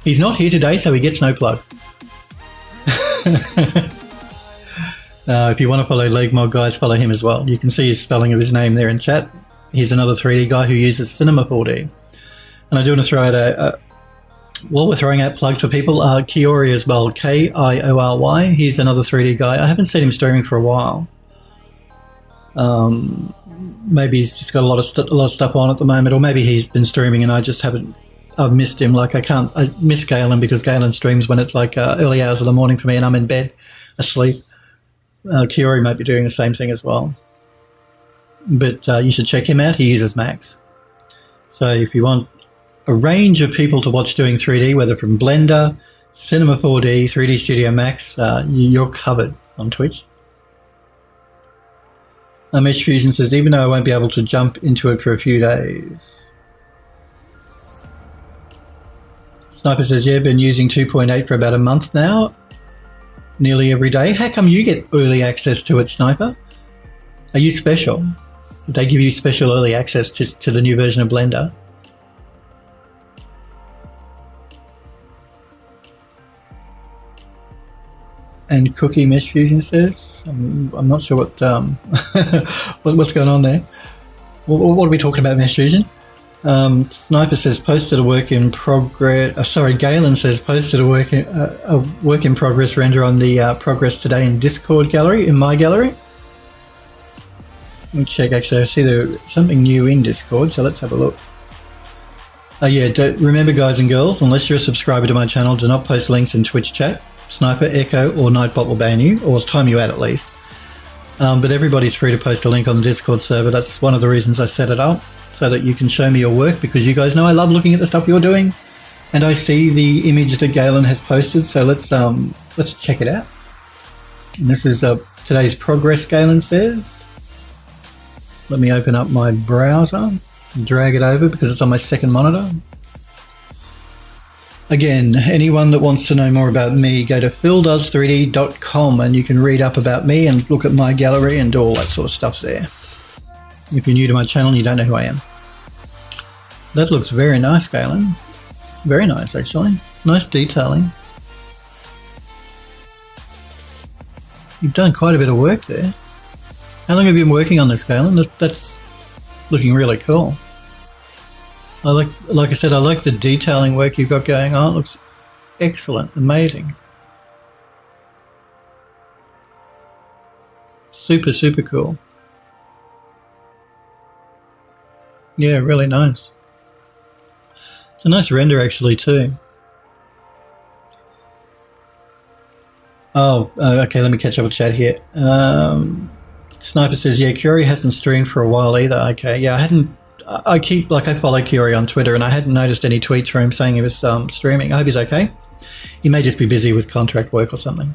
He's not here today, so he gets no plug. If you want to follow Legmog, guys, follow him as well. You can see his spelling of his name there in chat. He's another 3D guy who uses Cinema 4D. And I do want to throw out while we're throwing out plugs for people, Kiori as well, Kiory. He's another 3D guy. I haven't seen him streaming for a while. Maybe he's just got a lot of stuff on at the moment, or maybe he's been streaming and I just haven't. I've missed him. Like I miss Galen because Galen streams when it's like early hours of the morning for me and I'm in bed asleep. Kiori might be doing the same thing as well. But you should check him out. He uses Max. So if you want a range of people to watch doing 3D, whether from Blender, Cinema 4D, 3D Studio Max, you're covered on Twitch. Mesh Fusion says, even though I won't be able to jump into it for a few days. Sniper says, yeah, been using 2.8 for about a month now. Nearly every day. How come you get early access to it, Sniper? Are you special? Did they give you special early access to the new version of Blender? and Cookie Mesh Fusion says. I'm not sure what what's going on there. What are we talking about, Mesh Fusion? Sniper says posted a work in progress. Galen says posted a work in progress render on the progress today in Discord gallery, in my gallery. Let me check. Actually, I see there's something new in Discord, so let's have a look. Remember, guys and girls, unless you're a subscriber to my channel, do not post links in Twitch chat. Sniper, Echo, or Nightbot will ban you, or time you out at least. But everybody's free to post a link on the Discord server. That's one of the reasons I set it up, so that you can show me your work, because you guys know I love looking at the stuff you're doing. And I see the image that Galen has posted, so let's check it out. And this is today's progress, Galen says. Let me open up my browser and drag it over because it's on my second monitor. Again, anyone that wants to know more about me, go to phildoes3d.com and you can read up about me and look at my gallery and do all that sort of stuff there. If you're new to my channel and you don't know who I am. That looks very nice, Galen. Very nice, actually. Nice detailing. You've done quite a bit of work there. How long have you been working on this, Galen? That's looking really cool. Like I said, I like the detailing work you've got going on. It looks excellent, amazing. Super, super cool. Yeah, really nice. It's a nice render actually too. Okay, let me catch up with chat here. Sniper says, yeah, Curie hasn't streamed for a while either. Okay, yeah, I follow Curie on Twitter and I hadn't noticed any tweets from him saying he was streaming. I hope he's okay. He may just be busy with contract work or something.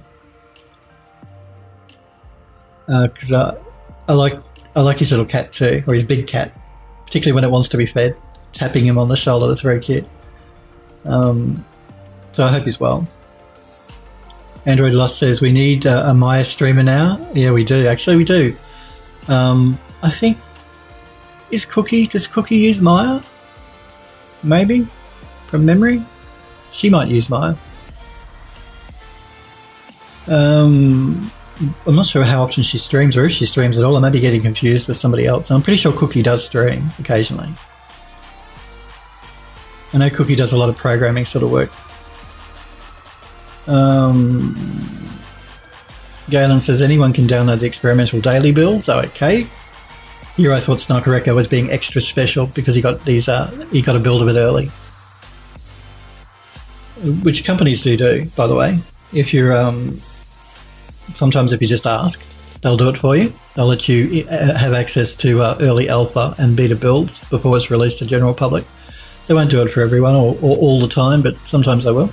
Because I like his little cat too, or his big cat, particularly when it wants to be fed. Tapping him on the shoulder, that's very cute. So I hope he's well. Android Lost says, we need a Maya streamer now. Yeah, we do. Actually, we do. I think, does Cookie use Maya? Maybe? From memory? She might use Maya. I'm not sure how often she streams or if she streams at all. I may be getting confused with somebody else. I'm pretty sure Cookie does stream occasionally. I know Cookie does a lot of programming sort of work. Galen says anyone can download the experimental daily builds. Oh, okay. Here I thought Sniper Echo was being extra special because he got these. He got a build a bit early, which companies do, by the way. If you're sometimes if you just ask, they'll do it for you. They'll let you have access to early alpha and beta builds before it's released to general public. They won't do it for everyone or all the time, but sometimes they will.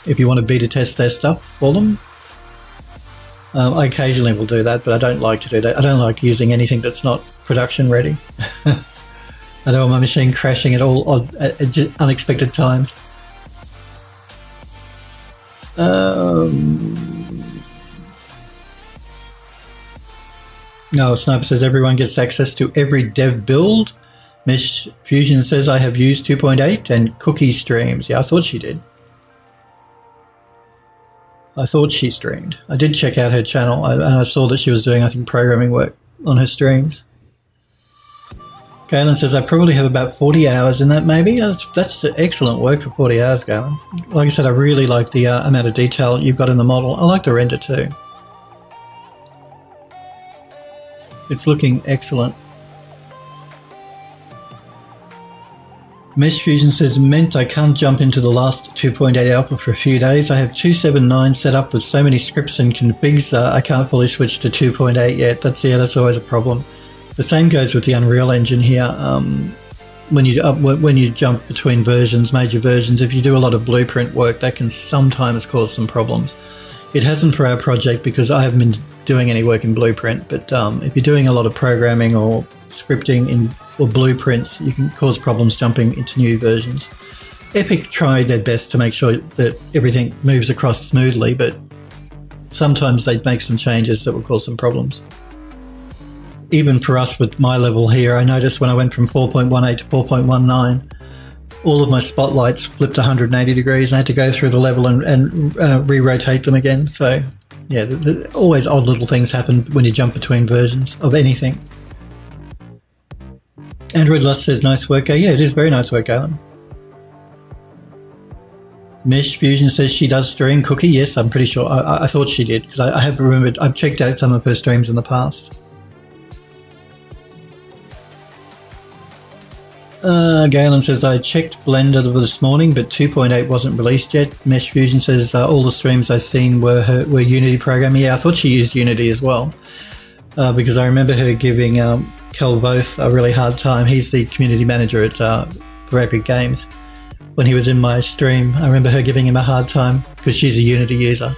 If you want to beta test their stuff for them. I occasionally will do that, but I don't like to do that. I don't like using anything that's not production ready. I don't want my machine crashing at all at unexpected times. No, Sniper says everyone gets access to every dev build. Mesh Fusion says I have used 2.8 and Cookie streams. Yeah, I thought she did. I thought she streamed. I did check out her channel and I saw that she was doing, I think, programming work on her streams. Galen says I probably have about 40 hours in that maybe. That's excellent work for 40 hours, Galen. Like I said, I really like the amount of detail you've got in the model. I like the render too. It's looking excellent. Mesh Fusion says, meant I can't jump into the last 2.8 alpha for a few days. I have 2.7.9 set up with so many scripts and configs, I can't fully switch to 2.8 yet. That's always a problem. The same goes with the Unreal Engine here. When you jump between versions, major versions, if you do a lot of blueprint work, that can sometimes cause some problems. It hasn't for our project because I haven't been doing any work in Blueprint, but if you're doing a lot of programming or scripting or blueprints, you can cause problems jumping into new versions. Epic tried their best to make sure that everything moves across smoothly, but sometimes they make some changes that will cause some problems. Even for us with my level here, I noticed when I went from 4.18 to 4.19, all of my spotlights flipped 180 degrees and I had to go through the level and re-rotate them again. So yeah, always odd little things happen when you jump between versions of anything. Android Lust says, nice work, Galen. Yeah, it is very nice work, Galen. Mesh Fusion says she does stream. Cookie, yes, I'm pretty sure. I thought she did, because I have remembered. I've checked out some of her streams in the past. Galen says, I checked Blender this morning, but 2.8 wasn't released yet. Mesh Fusion says, all the streams I've seen were Unity programming. Yeah, I thought she used Unity as well, because I remember her giving Kel Voth a really hard time. He's the community manager at Epic Games. When he was in my stream, I remember her giving him a hard time because she's a Unity user.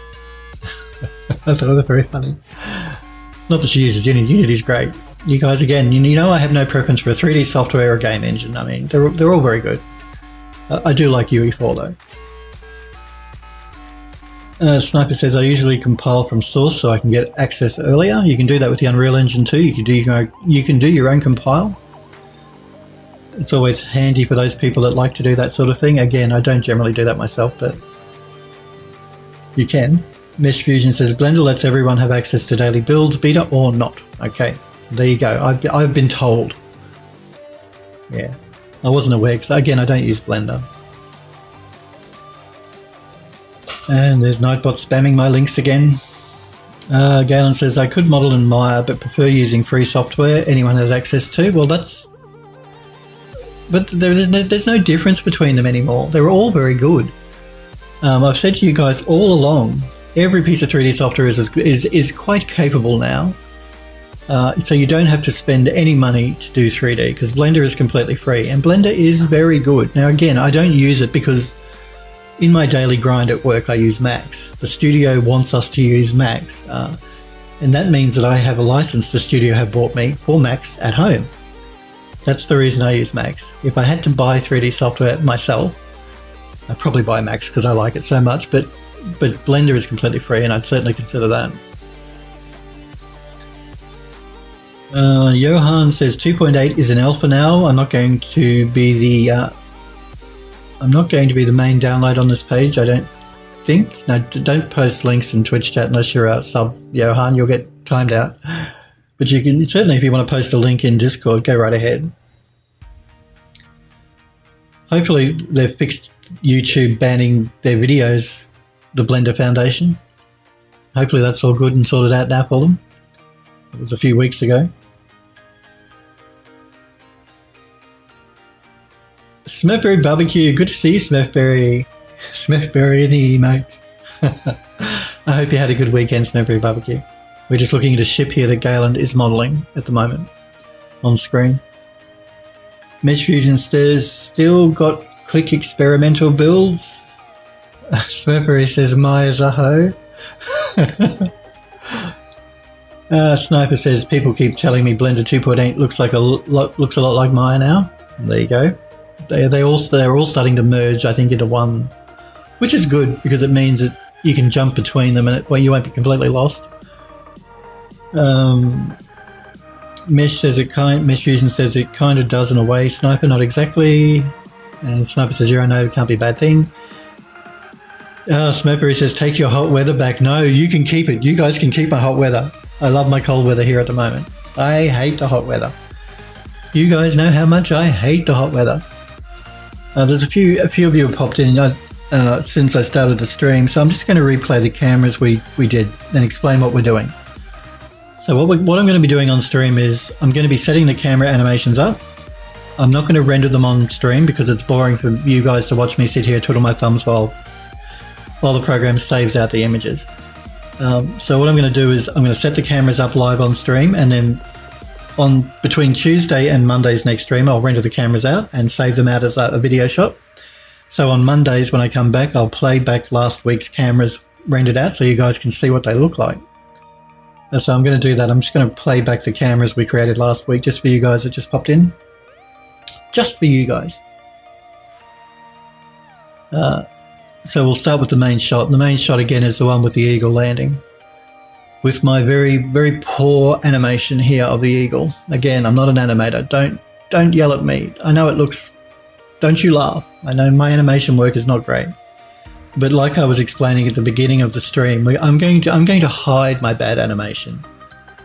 I thought it was very funny. Not that she uses Unity. Unity's great. You guys, again, you know I have no preference for a 3D software or game engine. I mean, they're all very good. I do like UE4 though. Sniper says, I usually compile from source so I can get access earlier. You can do that with the Unreal Engine too. You can do your own compile. It's always handy for those people that like to do that sort of thing. Again, I don't generally do that myself, but you can. Mesh Fusion says, Blender lets everyone have access to daily builds, beta or not. Okay, there you go. I've been told. Yeah, I wasn't aware because, again, I don't use Blender. And there's Nightbot spamming my links again. Galen says, I could model in Maya, but prefer using free software anyone has access to. Well, but there's no difference between them anymore. They're all very good. I've said to you guys all along, every piece of 3D software is quite capable now. So you don't have to spend any money to do 3D because Blender is completely free, and Blender is very good. Now, again, I don't use it because in my daily grind at work, I use Max. The studio wants us to use Max, and that means that I have a license the studio have bought me for Max at home. That's the reason I use Max. If I had to buy 3D software myself, I'd probably buy Max because I like it so much, but Blender is completely free, and I'd certainly consider that. Johan says 2.8 is an alpha now. I'm not going to be the main download on this page, I don't think. No, don't post links in Twitch chat unless you're a sub, Johan. You'll get timed out. But you can certainly, if you want to post a link in Discord, go right ahead. Hopefully they've fixed YouTube banning their videos, the Blender Foundation. Hopefully that's all good and sorted out now for them. It was a few weeks ago. Smurfberry Barbecue, good to see you, Smurfberry. Smurfberry in the emotes. I hope you had a good weekend, Smurfberry Barbecue. We're just looking at a ship here that Galen is modelling at the moment on screen. Mesh Fusion says, still got quick experimental builds. Smurfberry says, Maya's a hoe. Sniper says, people keep telling me Blender 2.8 looks a lot like Maya now. There you go. They're all starting to merge, I think, into one, which is good because it means that you can jump between them and you won't be completely lost. Mesh Fusion says it kind of does in a way. Sniper, not exactly. And Sniper says, I know it can't be a bad thing. Smurfberry says, take your hot weather back. No, you can keep it. You guys can keep my hot weather. I love my cold weather here at the moment. I hate the hot weather. You guys know how much I hate the hot weather. There's a few of you have popped in since I started the stream, so I'm just going to replay the cameras we did and explain what we're doing. So what I'm going to be doing on stream is I'm going to be setting the camera animations up. I'm not going to render them on stream because it's boring for you guys to watch me sit here twiddle my thumbs while the program saves out the images. So what I'm going to do is I'm going to set the cameras up live on stream, and then between Tuesday and Monday's next stream, I'll render the cameras out and save them out as a video shot. So on Mondays when I come back, I'll play back last week's cameras rendered out so you guys can see what they look like. So I'm going to do that. I'm just going to play back the cameras we created last week just for you guys that just popped in. Just for you guys. So we'll start with the main shot. The main shot again is the one with the eagle landing. With my very, very poor animation here of the eagle. Again, I'm not an animator. Don't yell at me. I know it looks... Don't you laugh. I know my animation work is not great. But like I was explaining at the beginning of the stream, I'm going to hide my bad animation.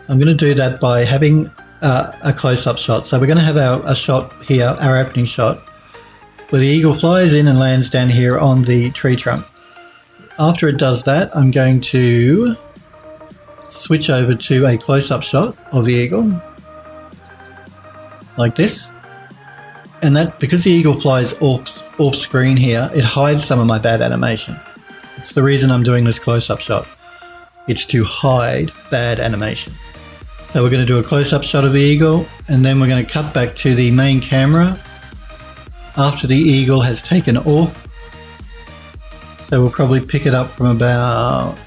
I'm going to do that by having a close-up shot. So we're going to have a shot here, our opening shot, where the eagle flies in and lands down here on the tree trunk. After it does that, I'm going to switch over to a close-up shot of the eagle, like this. And that, because the eagle flies off screen here, it hides some of my bad animation. It's the reason I'm doing this close-up shot. It's to hide bad animation. So we're going to do a close-up shot of the eagle, and then we're going to cut back to the main camera after the eagle has taken off. So we'll probably pick it up from about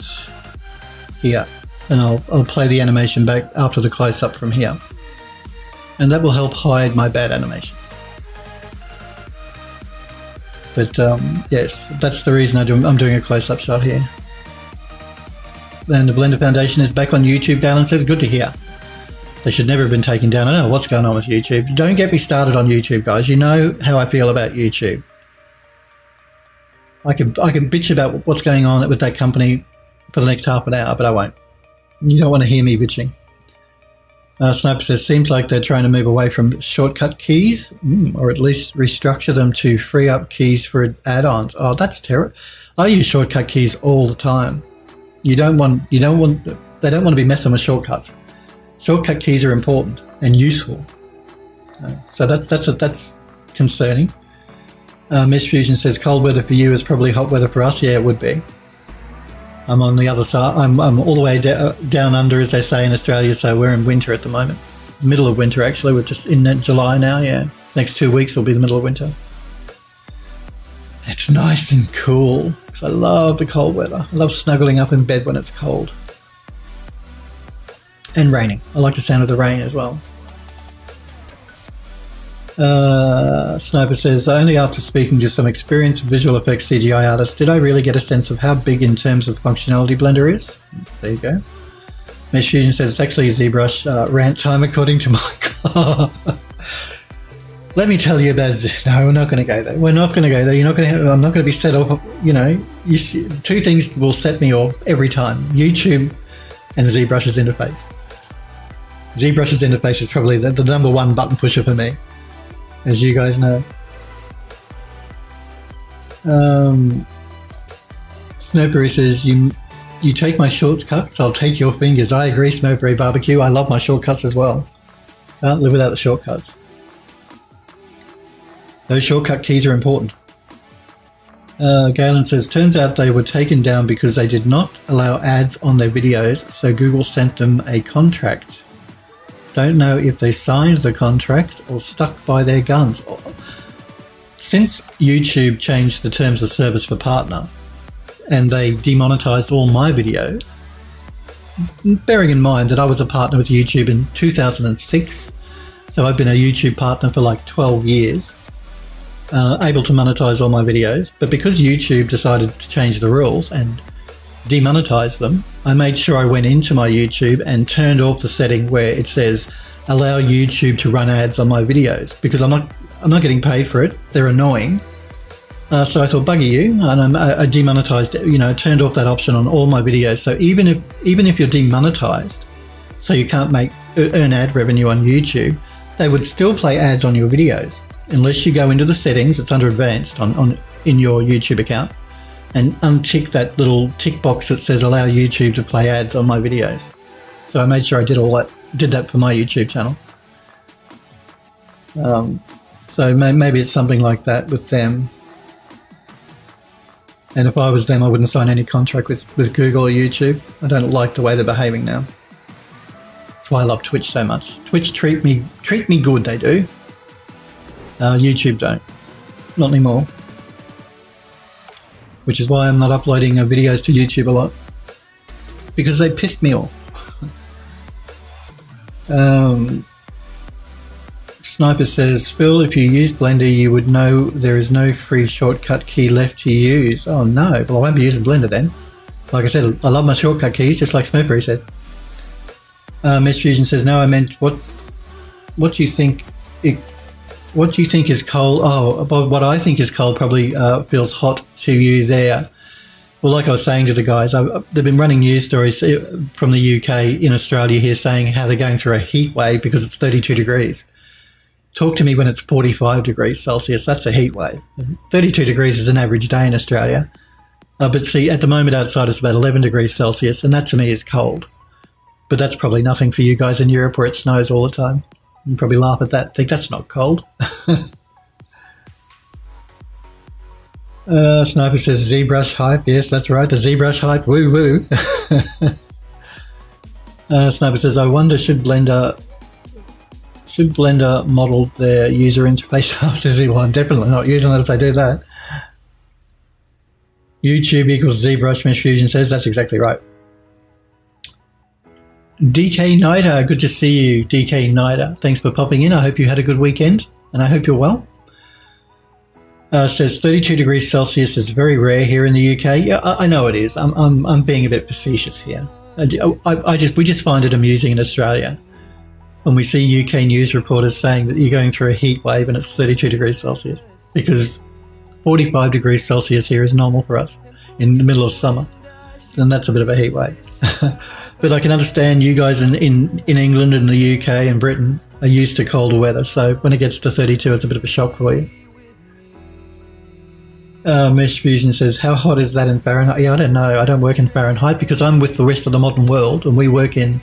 here, and I'll play the animation back after the close-up from here. And that will help hide my bad animation. But yes, that's the reason I'm doing a close-up shot here. Then the Blender Foundation is back on YouTube, Galen says. Good to hear. They should never have been taken down. I don't know what's going on with YouTube. Don't get me started on YouTube, guys. You know how I feel about YouTube. I could bitch about what's going on with that company for the next half an hour, but I won't. You don't want to hear me bitching. Sniper says, seems like they're trying to move away from shortcut keys, or at least restructure them to free up keys for add-ons. Oh, that's terrible. I use shortcut keys all the time. They don't want to be messing with shortcuts. Shortcut keys are important and useful. So that's concerning. Mesh Fusion says, cold weather for you is probably hot weather for us. Yeah, it would be. I'm on the other side. I'm all the way down under, as they say in Australia, so we're in winter at the moment. Middle of winter, actually. We're just in July now, yeah. Next 2 weeks will be the middle of winter. It's nice and cool. I love the cold weather. I love snuggling up in bed when it's cold. And raining. I like the sound of the rain as well. Sniper says, only after speaking to some experienced visual effects CGI artists did I really get a sense of how big in terms of functionality Blender is. There you go. Mesh Fusion says, it's actually a ZBrush rant time according to my car. Let me tell you about it. No, we're not going to go there. We're not going to go there. I'm not going to be set off. You know, two things will set me off every time. YouTube and ZBrush's interface. ZBrush's interface is probably the number one button pusher for me, as you guys know. Snowberry says, you take my shortcuts, I'll take your fingers. I agree, Snowberry Barbecue. I love my shortcuts as well. Can't live without the shortcuts. Those shortcut keys are important. Galen says, turns out they were taken down because they did not allow ads on their videos, so Google sent them a contract. Don't know if they signed the contract or stuck by their guns. Since YouTube changed the terms of service for partner and they demonetized all my videos, bearing in mind that I was a partner with YouTube in 2006, so I've been a YouTube partner for like 12 years, able to monetize all my videos. But because YouTube decided to change the rules and demonetize them, I made sure I went into my YouTube and turned off the setting where it says allow YouTube to run ads on my videos, because I'm not getting paid for it. They're annoying. So I thought, bugger you, and I demonetized, turned off that option on all my videos. So even if you're demonetized, so you can't earn ad revenue on YouTube, they would still play ads on your videos unless you go into the settings. It's under advanced in your YouTube account, and untick that little tick box that says allow YouTube to play ads on my videos. So I made sure I did that for my YouTube channel. So maybe it's something like that with them. And if I was them, I wouldn't sign any contract with Google or YouTube. I don't like the way they're behaving now. That's why I love Twitch so much. Twitch treat me good, they do. YouTube don't. Not anymore. Which is why I'm not uploading videos to YouTube a lot, because they pissed me off. Sniper says, Phil, if you use Blender, you would know there is no free shortcut key left to use. Oh no, well I won't be using Blender then. Like I said, I love my shortcut keys, just like Snowberry said. Mesh Fusion says, no, I meant what do you think? What do you think is cold? Oh, what I think is cold probably feels hot to you there. Well, like I was saying to the guys, they've been running news stories from the UK in Australia here saying how they're going through a heat wave because it's 32 degrees. Talk to me when it's 45 degrees Celsius. That's a heat wave. 32 degrees is an average day in Australia. But see, at the moment outside it's about 11 degrees Celsius, and that to me is cold. But that's probably nothing for you guys in Europe where it snows all the time. You probably laugh at that, think that's not cold. Sniper says ZBrush hype. Yes, that's right. The ZBrush hype. Woo woo. Sniper says, I wonder should Blender model their user interface after Z1? I'm definitely not using it if they do that. YouTube equals ZBrush. Mesh Fusion says that's exactly right. DK Niter, good to see you, DK Niter. Thanks for popping in. I hope you had a good weekend, and I hope you're well. Says 32 degrees Celsius is very rare here in the UK. Yeah, I know it is. I'm being a bit facetious here. We just find it amusing in Australia when we see UK news reporters saying that you're going through a heat wave and it's 32 degrees Celsius, because 45 degrees Celsius here is normal for us in the middle of summer. Then that's a bit of a heat wave. But I can understand you guys in England and the UK and Britain are used to colder weather, so when it gets to 32 it's a bit of a shock for you. Mesh Fusion says, how hot is that in Fahrenheit? Yeah, I don't know. I don't work in Fahrenheit because I'm with the rest of the modern world and we work in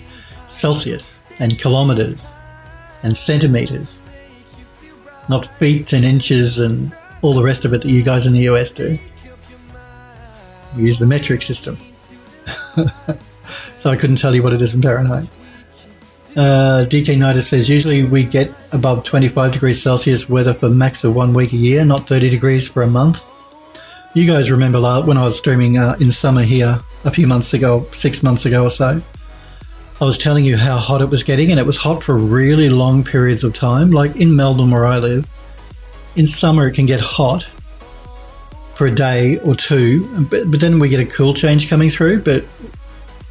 Celsius and kilometres and centimetres, not feet and inches and all the rest of it that you guys in the US do. We use the metric system. So I couldn't tell you what it is in Fahrenheit. DK Niter says, usually we get above 25 degrees Celsius weather for max of 1 week a year, not 30 degrees for a month. You guys remember when I was streaming in summer here a few months ago, 6 months ago or so, I was telling you how hot it was getting, and it was hot for really long periods of time. Like in Melbourne where I live, in summer it can get hot for a day or two, but then we get a cool change coming through. But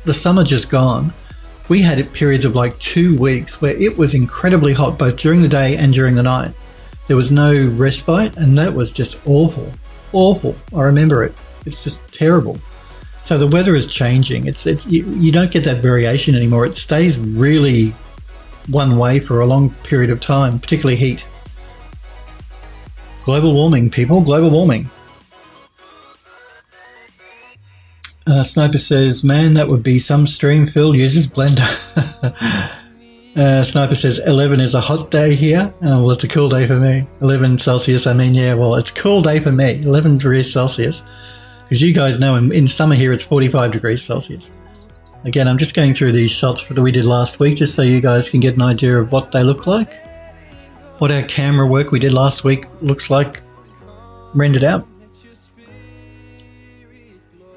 the summer just gone, we had periods of like 2 weeks where it was incredibly hot both during the day and during the night. There was no respite, and that was just awful. Awful. I remember it. It's just terrible. So the weather is changing. You don't get that variation anymore. It stays really one way for a long period of time, particularly heat. Global warming, people. Global warming. Sniper says, man, that would be some stream. Phil uses Blender. Sniper says 11 is a hot day here. Oh, well, it's a cool day for me. 11 Celsius, I mean, yeah, well, it's a cool day for me. 11 degrees Celsius. Because you guys know in summer here it's 45 degrees Celsius. Again, I'm just going through these shots that we did last week just so you guys can get an idea of what they look like. What our camera work we did last week looks like rendered out.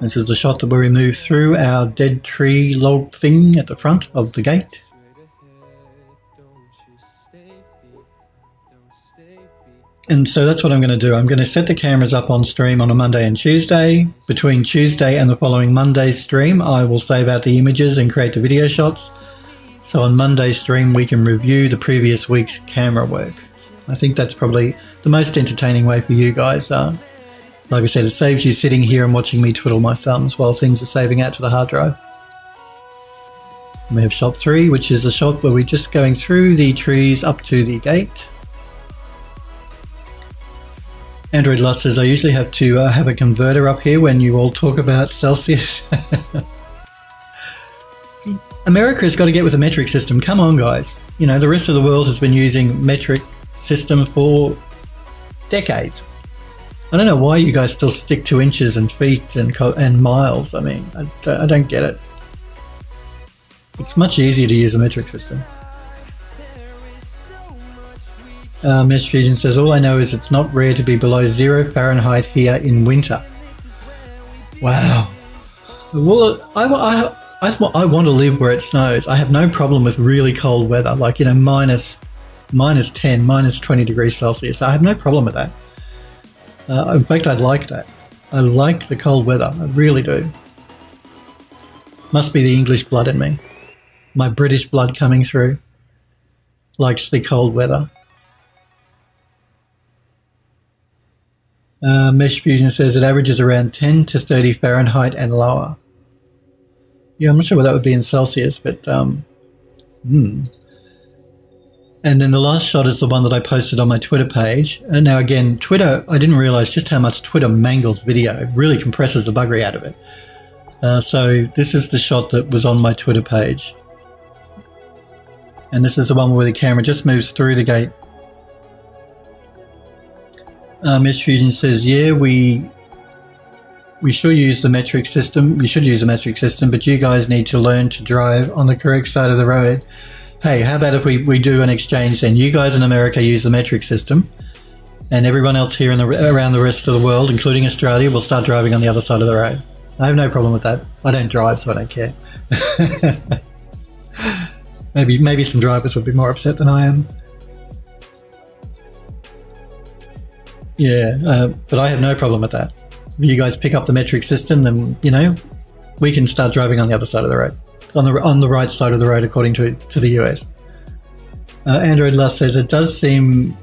This is the shot that where we moved through our dead tree log thing at the front of the gate. And so that's what I'm going to do. I'm going to set the cameras up on stream on a Monday and Tuesday. Between Tuesday and the following Monday's stream, I will save out the images and create the video shots. So on Monday's stream, we can review the previous week's camera work. I think that's probably the most entertaining way for you guys. Like I said, it saves you sitting here and watching me twiddle my thumbs while things are saving out to the hard drive. And we have shot 3, which is a shot where we're just going through the trees up to the gate. Android Lust says, I usually have to have a converter up here when you all talk about Celsius. America has got to get with the metric system. Come on, guys. You know, the rest of the world has been using metric system for decades. I don't know why you guys still stick to inches and feet and miles. I mean, I don't get it. It's much easier to use a metric system. Mesh Fusion says, all I know is it's not rare to be below 0 Fahrenheit here in winter. Wow. Well, I want to live where it snows. I have no problem with really cold weather, like, you know, minus 10, minus 20 degrees Celsius. I have no problem with that. In fact, I like that. I like the cold weather. I really do. Must be the English blood in me. My British blood coming through likes the cold weather. Mesh Fusion says it averages around 10 to 30 Fahrenheit and lower. Yeah, I'm not sure what that would be in Celsius, but And then the last shot is the one that I posted on my Twitter page. And now again, Twitter, I didn't realize just how much Twitter mangles video. It really compresses the buggery out of it. So this is the shot that was on my Twitter page. And this is the one where the camera just moves through the gate. Mesh Fusion says, yeah, we should use the metric system. You should use the metric system, but you guys need to learn to drive on the correct side of the road. Hey, how about if we do an exchange then? You guys in America use the metric system, and everyone else here around the rest of the world, including Australia, will start driving on the other side of the road. I have no problem with that. I don't drive, so I don't care. Maybe some drivers would be more upset than I am. Yeah, but I have no problem with that. If you guys pick up the metric system, then, you know, we can start driving on the other side of the road. On the right side of the road, according to the US. Android Lust says it does seem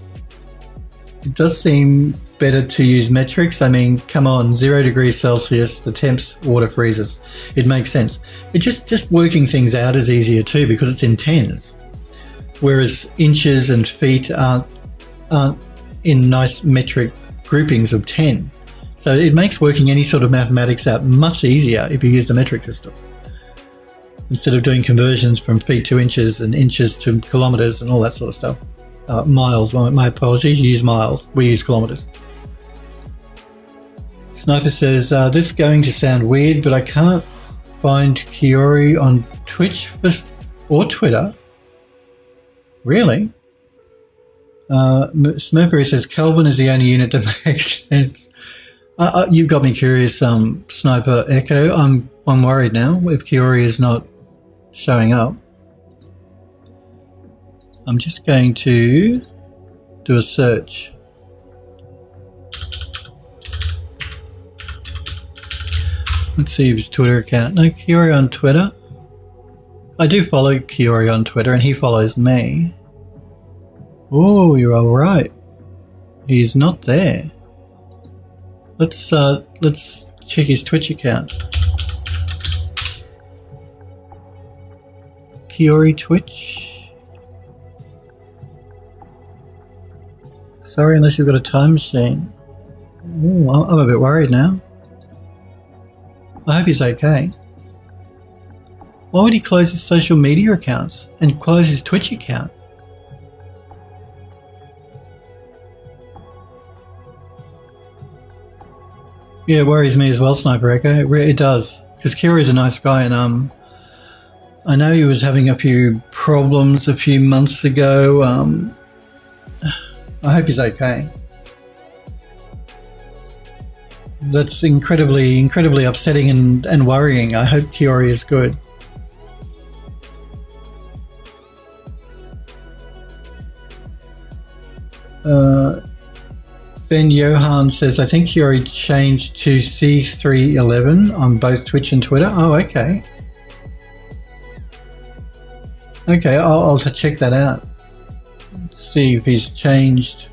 better to use metrics. I mean, come on, 0 degrees Celsius, the temps, water freezes. It makes sense. It just working things out is easier too because it's in tens, whereas inches and feet aren't in nice metric groupings of 10. So it makes working any sort of mathematics out much easier if you use the metric system, instead of doing conversions from feet to inches and inches to kilometers and all that sort of stuff. Miles, my apologies, you use miles, we use kilometers. Sniper says, this is going to sound weird, but I can't find Kiori on Twitch or Twitter. Really? Smurpery says, Kelvin is the only unit that makes sense. You've got me curious, Sniper Echo. I'm worried now if Kiori is not showing up. I'm just going to do a search. Let's see his Twitter account. No, Kiori on Twitter. I do follow Kiori on Twitter and he follows me. Oh, you're all right. He's not there. Let's check his Twitch account. Kiori Twitch. Sorry, unless you've got a time machine. Ooh, I'm a bit worried now. I hope he's okay. Why would he close his social media accounts and close his Twitch account? Yeah, it worries me as well, Sniper Echo. It does. Because Kiori's a nice guy, and I know he was having a few problems a few months ago. I hope he's okay. That's incredibly upsetting and worrying. I hope Kiori is good. Ben Johan says, I think Kiori changed to C311 on both Twitch and Twitter. Oh, okay. Okay, I'll check that out. See if he's changed.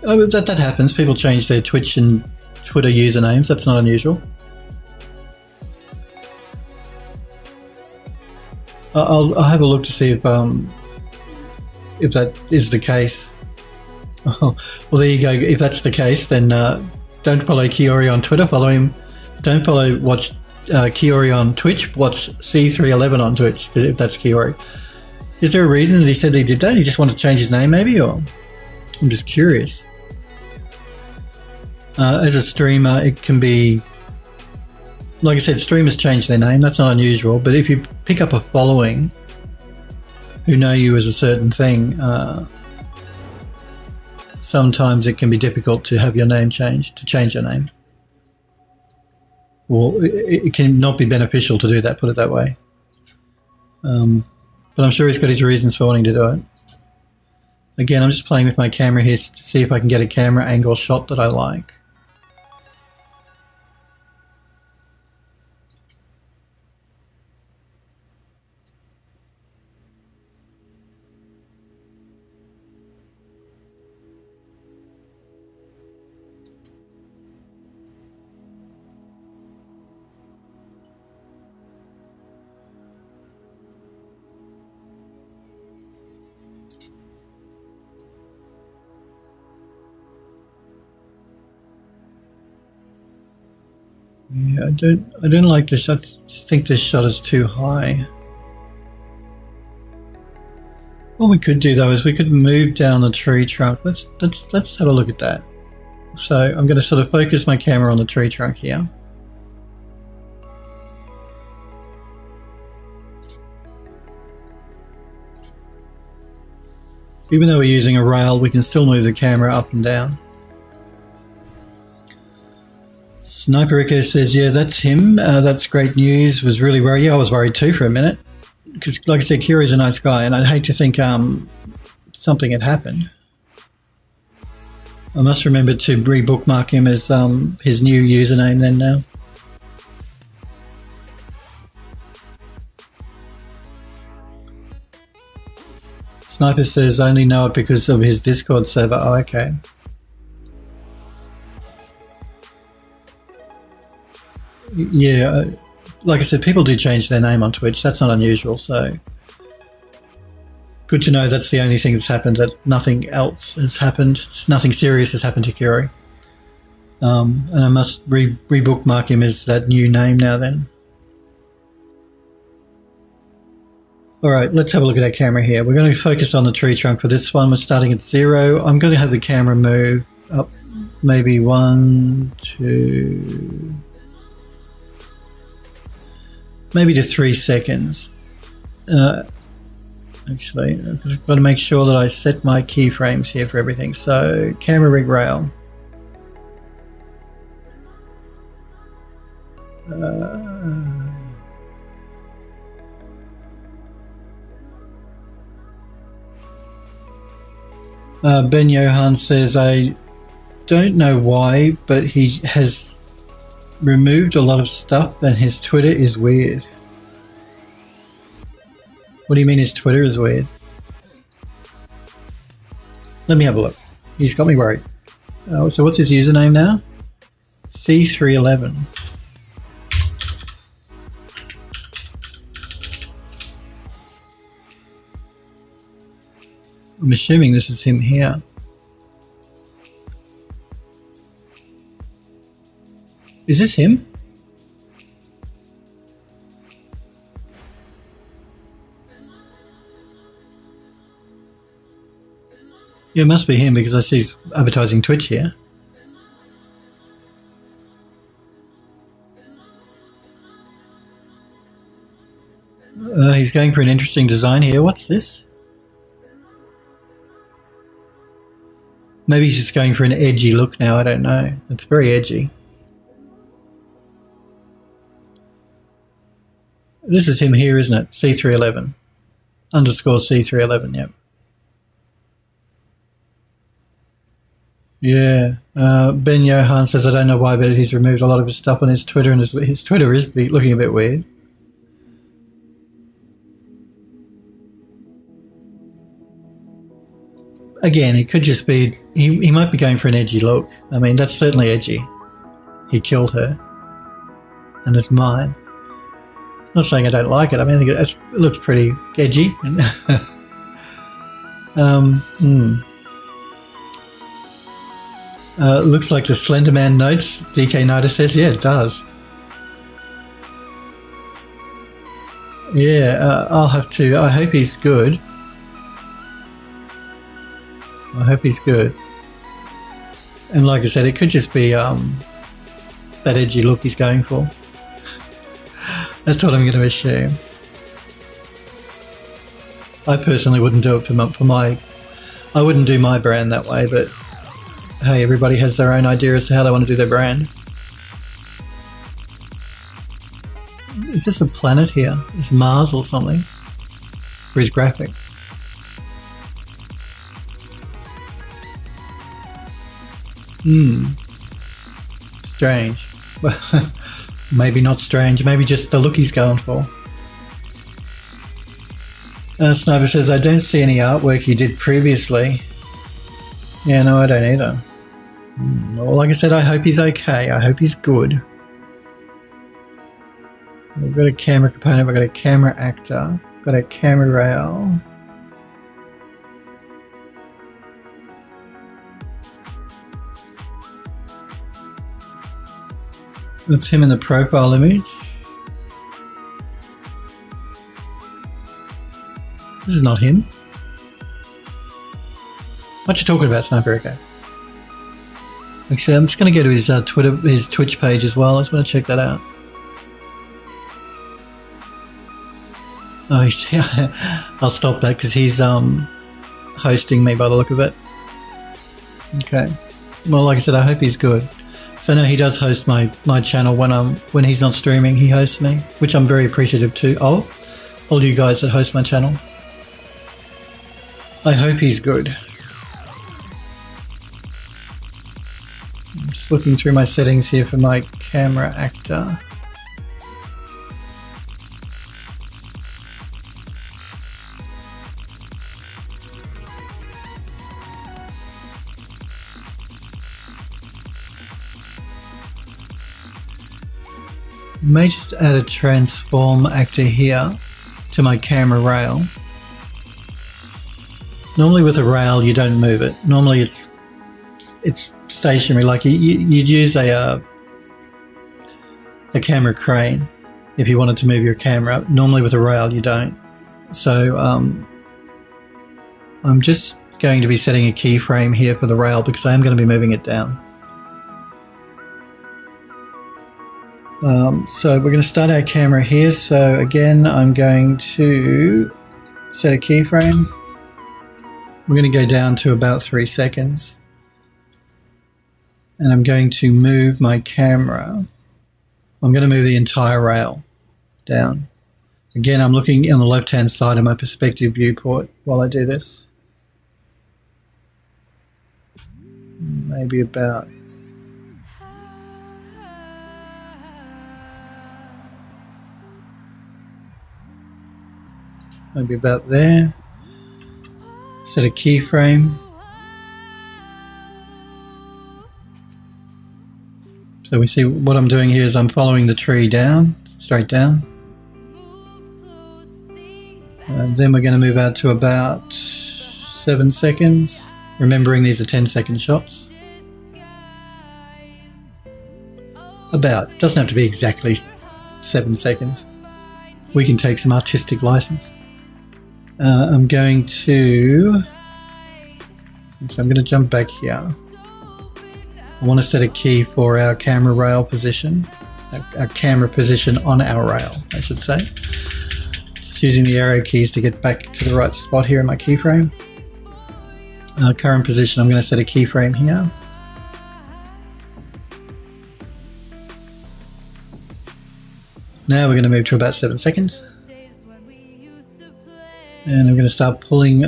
Oh, that happens. People change their Twitch and Twitter usernames. That's not unusual. I'll have a look to see if that is the case. Oh, well, there you go. If that's the case, then don't follow Kiori on Twitter. Follow him. Don't watch Kiori on Twitch. Watch C311 on Twitch, if that's Kiori. Is there a reason that he said he did that? He just wanted to change his name, maybe? Or I'm just curious. As a streamer, it can be... Like I said, streamers change their name. That's not unusual. But if you pick up a following who know you as a certain thing... sometimes it can be difficult to have your name changed, to change your name. Or it can not be beneficial to do that, put it that way. But I'm sure he's got his reasons for wanting to do it. Again, I'm just playing with my camera here to see if I can get a camera angle shot that I like. Yeah, I don't like this. I think this shot is too high. What we could do though is we could move down the tree trunk. Let's have a look at that. So I'm going to sort of focus my camera on the tree trunk here. Even though we're using a rail, we can still move the camera up and down. Sniper Echo says, yeah, that's him. That's great news. Was really worried. Yeah, I was worried too for a minute. Because, like I said, Kiri's a nice guy, and I'd hate to think something had happened. I must remember to re-bookmark him as his new username then now. Sniper says, I only know it because of his Discord server. Oh, okay. Yeah, like I said, people do change their name on Twitch. That's not unusual, so good to know that's the only thing that's happened, that nothing else has happened. Nothing serious has happened to Kiri. And I must re-bookmark him as that new name now then. All right, let's have a look at our camera here. We're going to focus on the tree trunk for this one. We're starting at 0. I'm going to have the camera move up maybe 1, 2, maybe to 3 seconds. Actually, I've got to make sure that I set my keyframes here for everything. So, camera rig rail. Ben Johan says, I don't know why, but he has removed a lot of stuff and his Twitter is weird. What do you mean his Twitter is weird? Let me have a look. He's got me worried. So what's his username now? C311. I'm assuming this is him here. Is this him? Yeah, it must be him because I see he's advertising Twitch here. He's going for an interesting design here. What's this? Maybe he's just going for an edgy look now, I don't know. It's very edgy. This is him here, isn't it? C311. Underscore C311, yep. Yeah. Ben Johan says, I don't know why, but he's removed a lot of his stuff on his Twitter, and his Twitter is looking a bit weird. Again, it could just be, he might be going for an edgy look. I mean, that's certainly edgy. He killed her. And it's mine. I'm not saying I don't like it. I mean, I think it looks pretty edgy. Looks like the Slenderman notes. DK Nida says, yeah, it does. Yeah, I'll have to, I hope he's good. I hope he's good. And like I said, it could just be that edgy look he's going for. That's what I'm going to assume. I personally wouldn't do it for my... I wouldn't do my brand that way, but hey, everybody has their own idea as to how they want to do their brand. Is this a planet here? Is Mars or something? For his graphic? Strange. Maybe not strange, maybe just the look he's going for. Sniper says, I don't see any artwork he did previously. Yeah, no, I don't either. Well, like I said, I hope he's okay. I hope he's good. We've got a camera component, we've got a camera actor, we've got a camera rail. That's him in the profile image. This is not him. What you talking about, Sniper Echo? Actually, I'm just going to go to his his Twitch page as well. I just want to check that out. Oh, I'll stop that because he's hosting me by the look of it. Okay. Well, like I said, I hope he's good. So no, he does host my channel when he's not streaming. He hosts me, which I'm very appreciative to. Oh, all you guys that host my channel. I hope he's good. I'm just looking through my settings here for my camera actor. May just add a transform actor here to my camera rail. Normally with a rail you don't move it. Normally it's stationary, like you'd use a camera crane if you wanted to move your camera. Normally with a rail you don't. So I'm just going to be setting a keyframe here for the rail because I am going to be moving it down. So we're going to start our camera here. So again, I'm going to set a keyframe. We're going to go down to about 3 seconds. And I'm going to move my camera. I'm going to move the entire rail down. Again, I'm looking on the left-hand side of my perspective viewport while I do this. Maybe about there. Set a keyframe. So we see what I'm doing here is I'm following the tree down, straight down. And then we're going to move out to about 7 seconds. Remembering these are 10-second shots. About. It doesn't have to be exactly 7 seconds. We can take some artistic license. I'm going to jump back here. I want to set a key for our camera rail position, our camera position on our rail, I should say. Just using the arrow keys to get back to the right spot here in my keyframe. Current position, I'm going to set a keyframe here. Now we're going to move to about 7 seconds. And I'm going to start pulling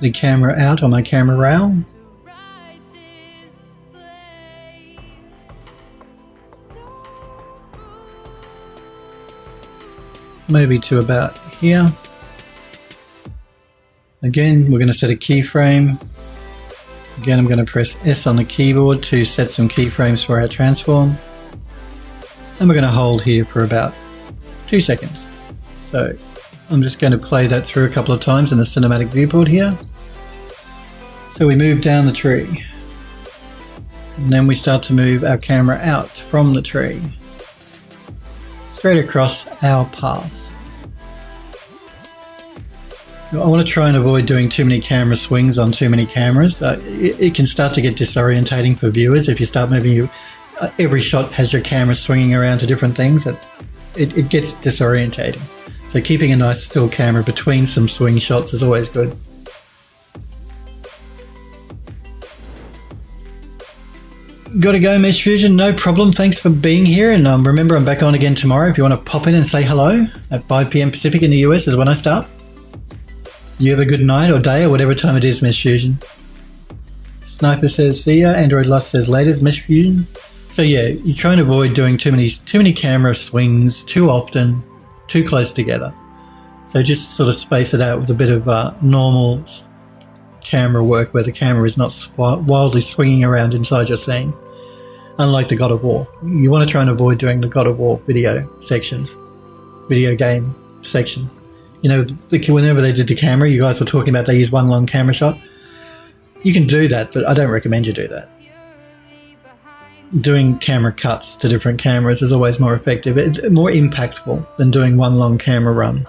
the camera out on my camera rail. Maybe to about here. Again, we're going to set a keyframe. Again, I'm going to press S on the keyboard to set some keyframes for our transform. And we're going to hold here for about 2 seconds. So I'm just going to play that through a couple of times in the cinematic viewport here. So we move down the tree. And then we start to move our camera out from the tree. Straight across our path. I want to try and avoid doing too many camera swings on too many cameras. It can start to get disorientating for viewers if you start moving. Every shot has your camera swinging around to different things. It gets disorientating. So keeping a nice still camera between some swing shots is always good. Got to go, Mesh Fusion. No problem. Thanks for being here. And remember, I'm back on again tomorrow. If you want to pop in and say hello at 5 p.m. Pacific in the US is when I start. You have a good night or day or whatever time it is, Mesh Fusion. Sniper says, see ya. Android Lust says, laters, Mesh Fusion. So yeah, you try and avoid doing too many camera swings too often, too close together. So just sort of space it out with a bit of normal camera work where the camera is not wildly swinging around inside your scene. Unlike the God of War. You want to try and avoid doing the God of War video sections, video game section. You know, whenever they did the camera, you guys were talking about they use one long camera shot. You can do that, but I don't recommend you do that. doing camera cuts to different cameras is always more effective, more impactful than doing one long camera run.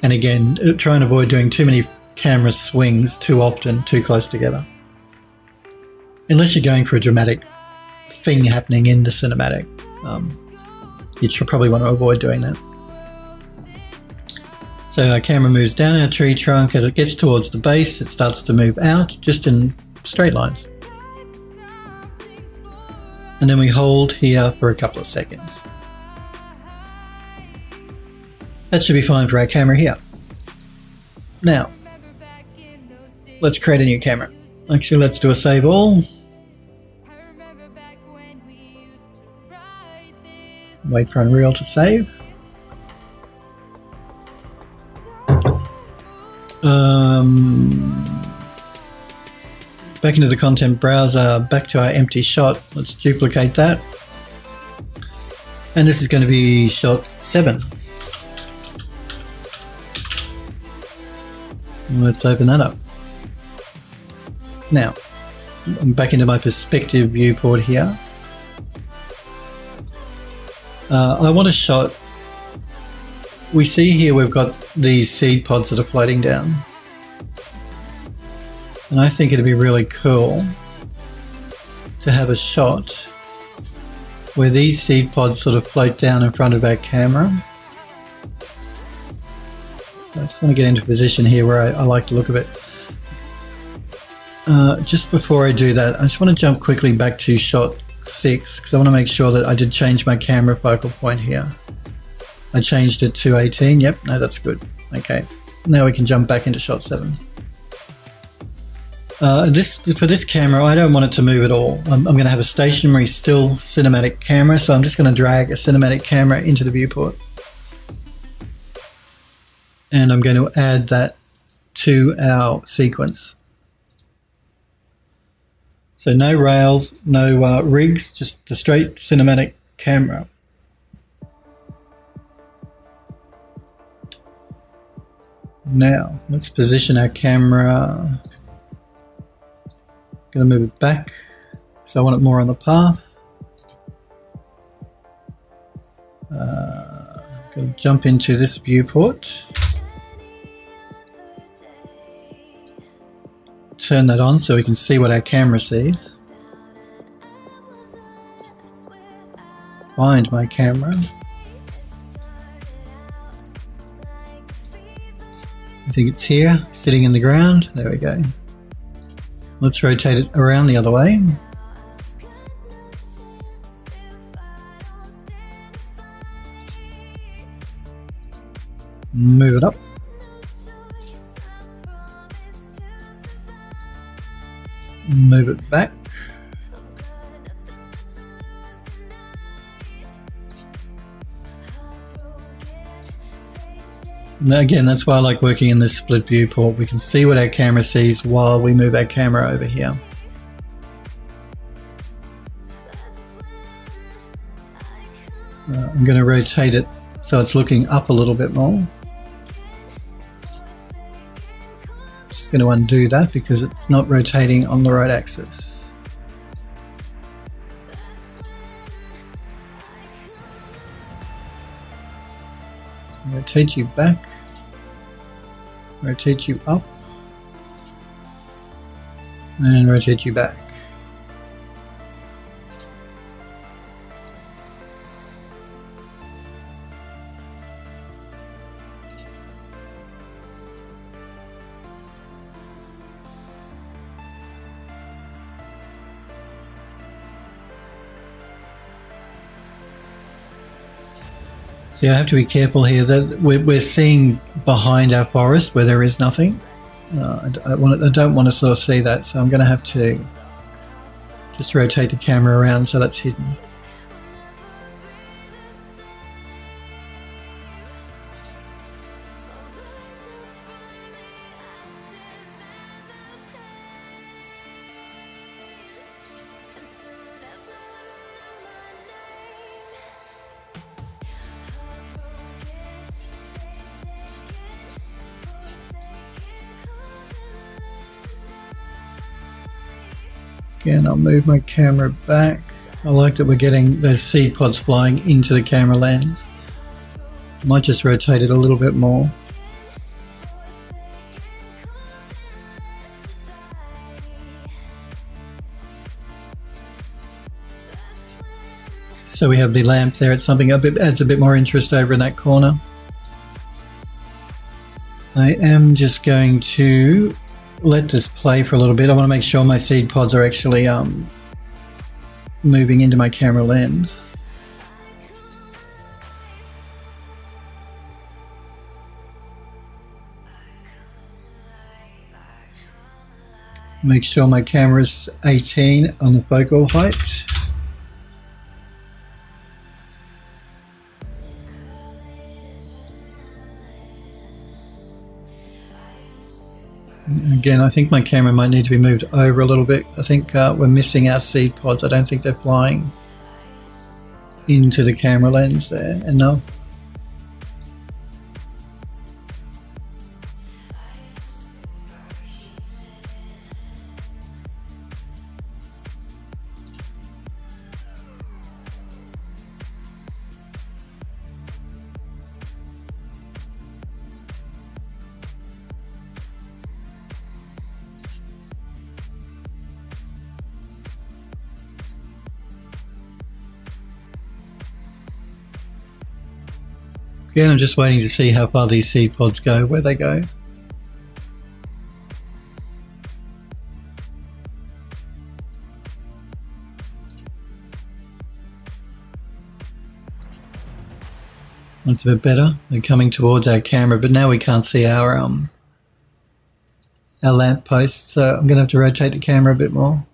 And again, try and avoid doing too many camera swings too often, too close together. Unless you're going for a dramatic thing happening in the cinematic, you should probably want to avoid doing that. So our camera moves down our tree trunk. As it gets towards the base, it starts to move out just in straight lines. And then we hold here for a couple of seconds. That should be fine for our camera here. Now, let's create a new camera. Actually, let's do a save all. Wait for Unreal to save. Back into the content browser, back to our empty shot. Let's duplicate that. And this is going to be shot 7. Let's open that up. Now, I'm back into my perspective viewport here. I want a shot. We see here we've got these seed pods that are floating down. And I think it'd be really cool to have a shot where these seed pods sort of float down in front of our camera. So I just want to get into a position here where I like the look of it. Just before I do that, I just want to jump quickly back to shot 6 because I want to make sure that I did change my camera focal point here. I changed it to 18. Yep, no, that's good. Okay, now we can jump back into shot 7. For this camera, I don't want it to move at all. I'm going to have a stationary still cinematic camera, so I'm just going to drag a cinematic camera into the viewport. And I'm going to add that to our sequence. So no rails, no rigs, just the straight cinematic camera. Now, let's position our camera. Going to move it back, so I want it more on the path. Going to jump into this viewport. Turn that on so we can see what our camera sees. Find my camera. I think it's here, sitting in the ground. There we go. Let's rotate it around the other way. Move it up. Move it back. And again, that's why I like working in this split viewport. We can see what our camera sees while we move our camera over here. I'm going to rotate it so it's looking up a little bit more. Just going to undo that because it's not rotating on the right axis. So rotate you back, rotate you up, and rotate you back. So you have to be careful here that we're seeing behind our forest where there is nothing. I don't want to sort of see that, so I'm going to have to just rotate the camera around so that's hidden. Again, I'll move my camera back. I like that we're getting those seed pods flying into the camera lens. Might just rotate it a little bit more. So we have the lamp there. It's something adds a bit more interest over in that corner. I am just going to let this play for a little bit. I want to make sure my seed pods are actually moving into my camera lens. Make sure my camera's 18 on the focal height. Again, I think my camera might need to be moved over a little bit. I think we're missing our seed pods. I don't think they're flying into the camera lens there enough. Again, I'm just waiting to see how far these seed pods go, where they go. That's a bit better. They're coming towards our camera, but now we can't see our lamp post, so I'm going to have to rotate the camera a bit more.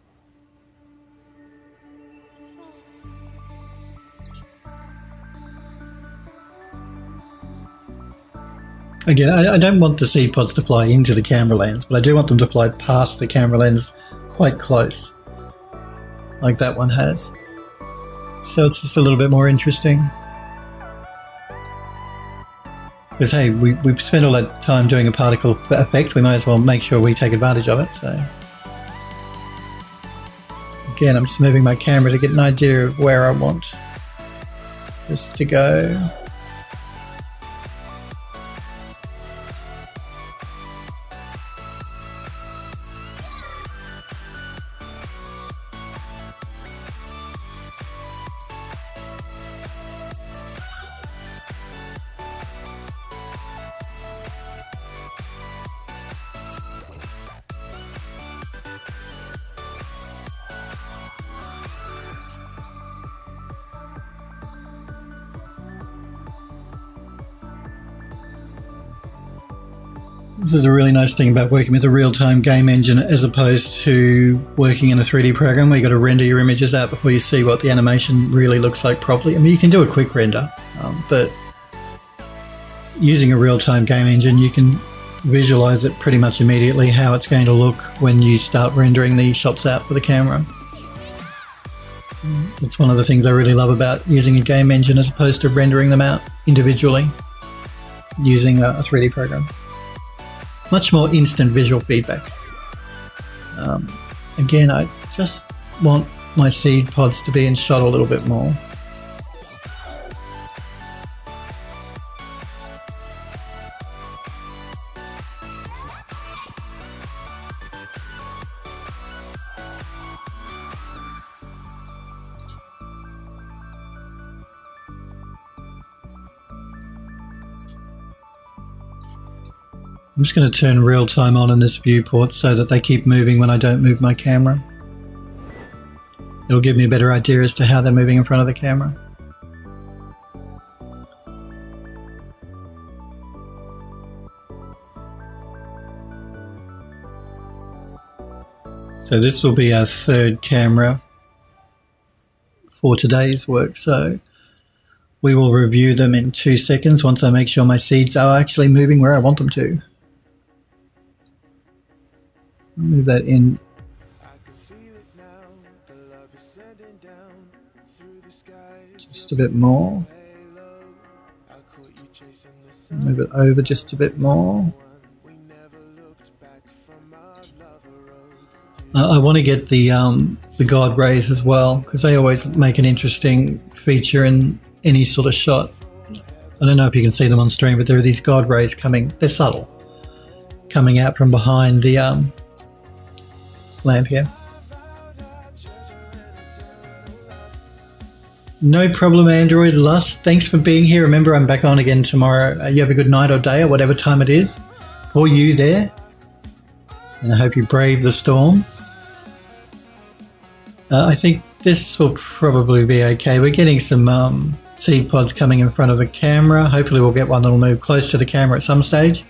Again, I don't want the seed pods to fly into the camera lens, but I do want them to fly past the camera lens quite close, like that one has. So it's just a little bit more interesting. Because hey, we've spent all that time doing a particle effect, we might as well make sure we take advantage of it. So again, I'm just moving my camera to get an idea of where I want this to go. This is a really nice thing about working with a real-time game engine as opposed to working in a 3D program where you've got to render your images out before you see what the animation really looks like properly. I mean, you can do a quick render, but using a real-time game engine, you can visualize it pretty much immediately how it's going to look when you start rendering the shots out with a camera. That's one of the things I really love about using a game engine as opposed to rendering them out individually using a 3D program. Much more instant visual feedback. Again, I just want my seed pods to be in shot a little bit more. I'm just going to turn real time on in this viewport so that they keep moving when I don't move my camera. It'll give me a better idea as to how they're moving in front of the camera. So this will be our third camera for today's work. So we will review them in 2 seconds once I make sure my seeds are actually moving where I want them to. I'll move that in. Just a bit more. Move it over just a bit more. I want to get the God rays as well, because they always make an interesting feature in any sort of shot. I don't know if you can see them on stream, but there are these God rays coming. They're subtle, coming out from behind the lamp here. No problem, Android Lust. Thanks for being here. Remember, I'm back on again tomorrow. You have a good night or day or whatever time it is for you there. And I hope you brave the storm. I think this will probably be okay. We're getting some seed pods coming in front of a camera. Hopefully we'll get one that'll move close to the camera at some stage.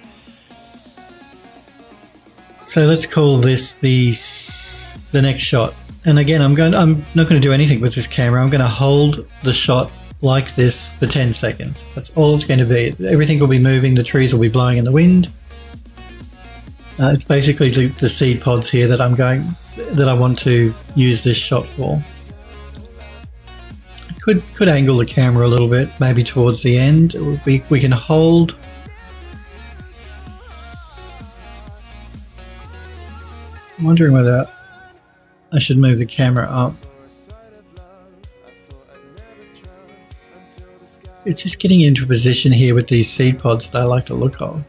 So let's call this the next shot. And again, I'm not going to do anything with this camera. I'm going to hold the shot like this for 10 seconds. That's all it's going to be. Everything will be moving. The trees will be blowing in the wind. It's basically the seed pods here that I want to use this shot for. I could angle the camera a little bit, maybe towards the end. We can hold. I'm wondering whether I should move the camera up. It's just getting into a position here with these seed pods that I like the look of.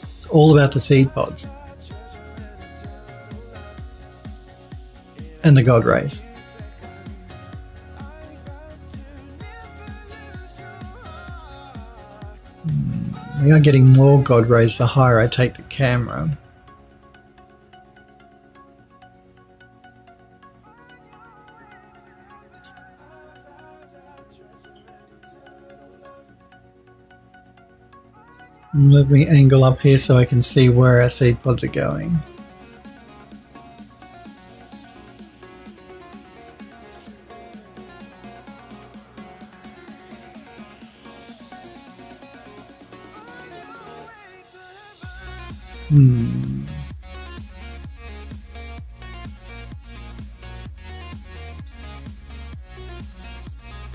It's all about the seed pods. And the God rays. We are getting more God rays the higher I take the camera. Let me angle up here so I can see where our seed pods are going.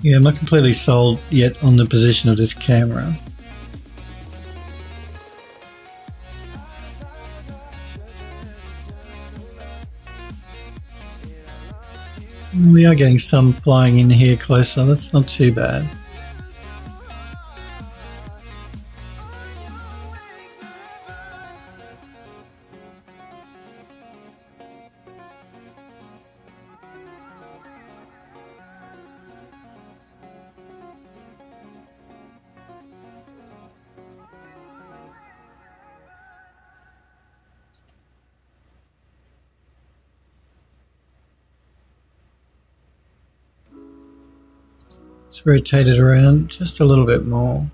Yeah, I'm not completely sold yet on the position of this camera. We are getting some flying in here closer. That's not too bad. Let's rotate it around just a little bit more.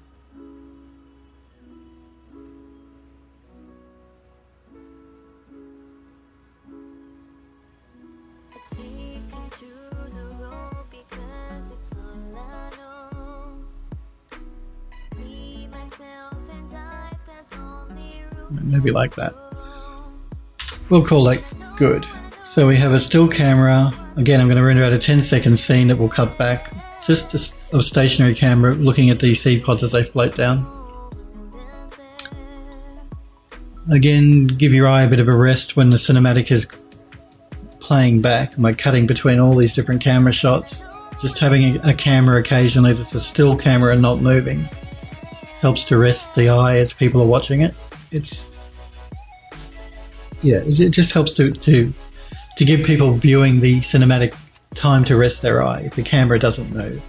Maybe like that. We'll call that good. So we have a still camera. Again, I'm going to render out a 10-second scene that will cut back. Just a stationary camera looking at these seed pods as they float down. Again, give your eye a bit of a rest when the cinematic is playing back. Am I cutting between all these different camera shots? Just having a camera occasionally that's a still camera and not moving helps to rest the eye as people are watching it. It just helps to give people viewing the cinematic time to rest their eye if the camera doesn't move.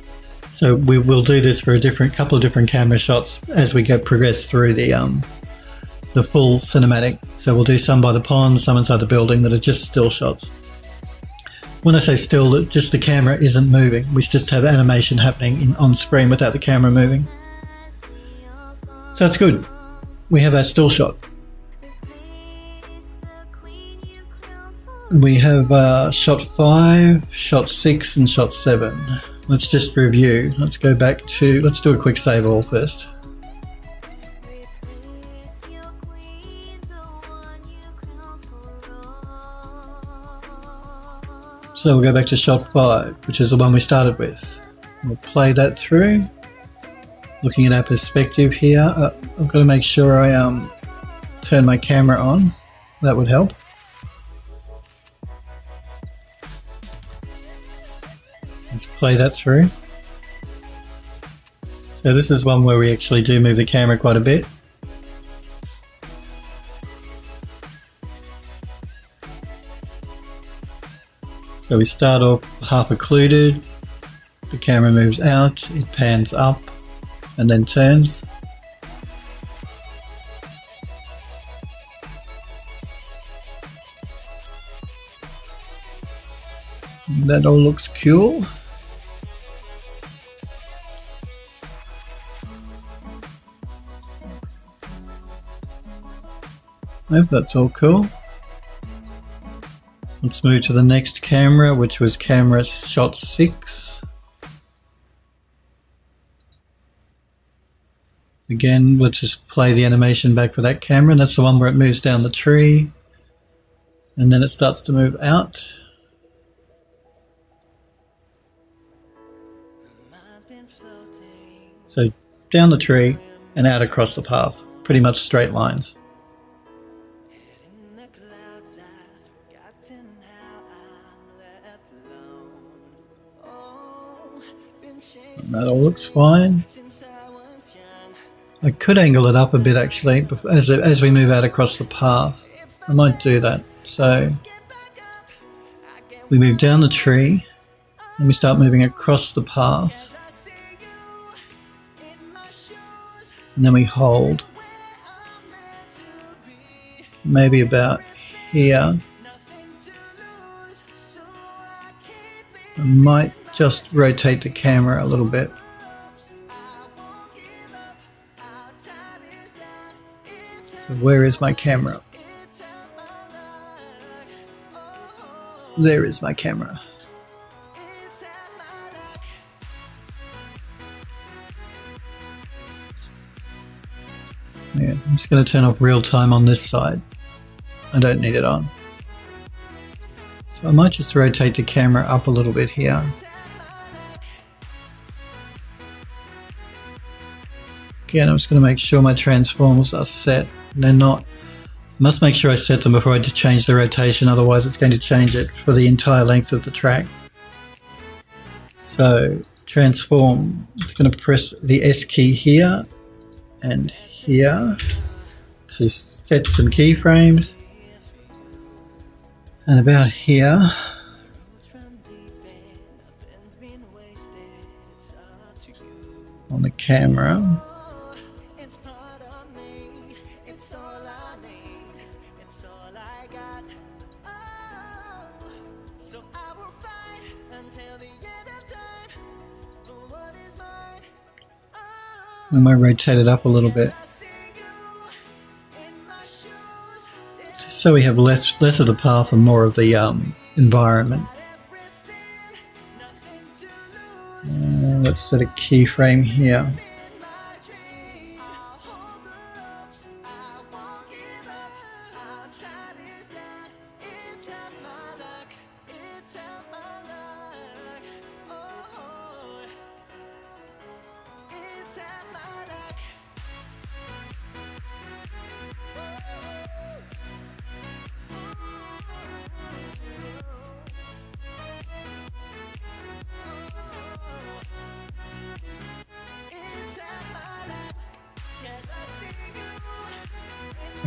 So we will do this for a couple of different camera shots as we progress through the full cinematic. So we'll do some by the pond, some inside the building that are just still shots. When I say still, just the camera isn't moving. We just have animation happening on screen without the camera moving. So that's good. We have our still shot. We have shot 5, shot 6 and shot 7. Let's just review. Let's go back to, let's do a quick save all first. So we'll go back to shot 5, which is the one we started with. We'll play that through. Looking at our perspective here, I've got to make sure I turn my camera on. That would help. Let's play that through. So this is one where we actually do move the camera quite a bit. So we start off half occluded, the camera moves out, it pans up and then turns. That all looks cool. I hope that's all cool. Let's move to the next camera, which was camera shot 6. Again, let's just play the animation back for that camera. And that's the one where it moves down the tree and then it starts to move out. So down the tree and out across the path, pretty much straight lines. And that all looks fine. I could angle it up a bit actually as we move out across the path. I might do that. So we move down the tree and we start moving across the path. And then we hold. Maybe about here. I might just rotate the camera a little bit. So where is my camera? There is my camera. Yeah, I'm just going to turn off real time on this side. I don't need it on. So I might just rotate the camera up a little bit here. Again, I'm just going to make sure my transforms are set. They're not. Must make sure I set them before I change the rotation, otherwise it's going to change it for the entire length of the track. So transform, it's going to press the S key here and here to set some keyframes, and about here on the camera. I might rotate it up a little bit, just so we have less of the path and more of the environment. Let's set a keyframe here.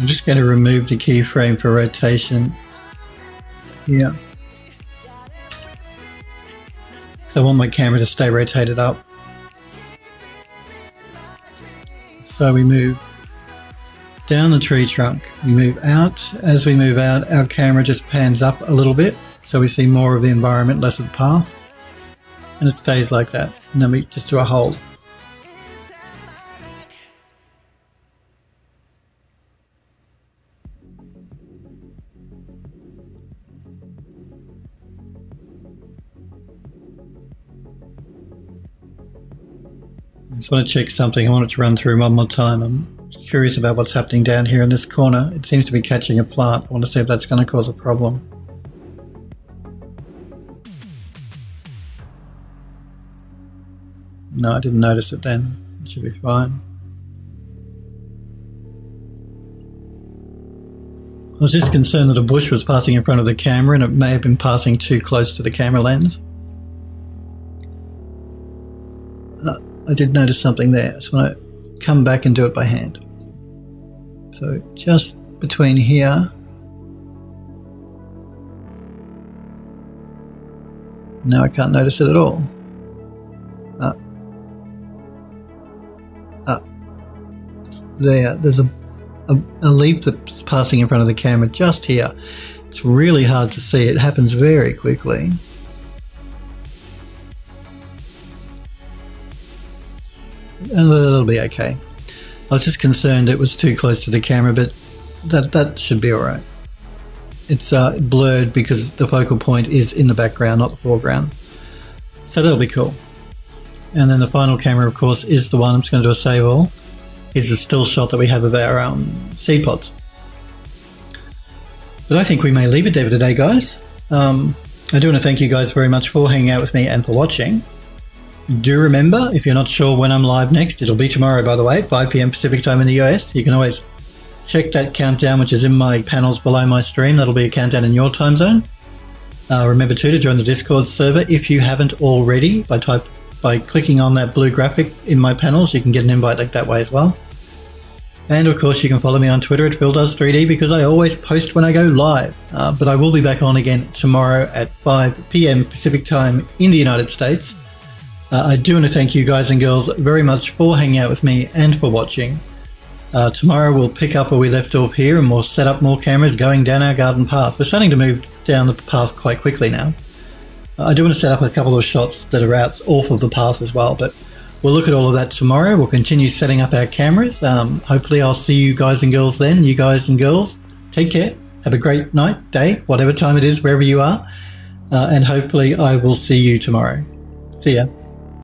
I'm just going to remove the keyframe for rotation here. So I want my camera to stay rotated up. So we move down the tree trunk, we move out. As we move out, our camera just pans up a little bit, so we see more of the environment, less of the path. And it stays like that. And then we just do a hold. I just want to check something. I want it to run through one more time. I'm curious about what's happening down here in this corner. It seems to be catching a plant. I want to see if that's going to cause a problem. No, I didn't notice it then. Should be fine. I was just concerned that a bush was passing in front of the camera and it may have been passing too close to the camera lens. I did notice something there, so I want to come back and do it by hand. So just between here now I can't notice it at all. There's a leaf that's passing in front of the camera just here. It's really hard to see. It happens very quickly. And it'll be okay. I was just concerned it was too close to the camera, but that should be alright. It's blurred because the focal point is in the background, not the foreground. So that'll be cool. And then the final camera, of course, is the one I'm just going to do a save all. Is a still shot that we have of our seed pods. But I think we may leave it there for today, guys. I do want to thank you guys very much for hanging out with me and for watching. Do remember, if you're not sure when I'm live next, it'll be tomorrow, by the way, 5 p.m. Pacific time in the US. You can always check that countdown, which is in my panels below my stream. That'll be a countdown in your time zone. Remember too to join the Discord server if you haven't already by clicking on that blue graphic in my panels. You can get an invite like that way as well. And of course you can follow me on Twitter at PhilDoes3D because I always post when I go live. But I will be back on again tomorrow at 5 p.m. Pacific time in the United States. I do want to thank you guys and girls very much for hanging out with me and for watching. Tomorrow we'll pick up where we left off here and we'll set up more cameras going down our garden path. We're starting to move down the path quite quickly now. I do want to set up a couple of shots that are off of the path as well, but we'll look at all of that tomorrow. We'll continue setting up our cameras. Hopefully I'll see you guys and girls then. You guys and girls, take care. Have a great night, day, whatever time it is, wherever you are. And hopefully I will see you tomorrow. See ya.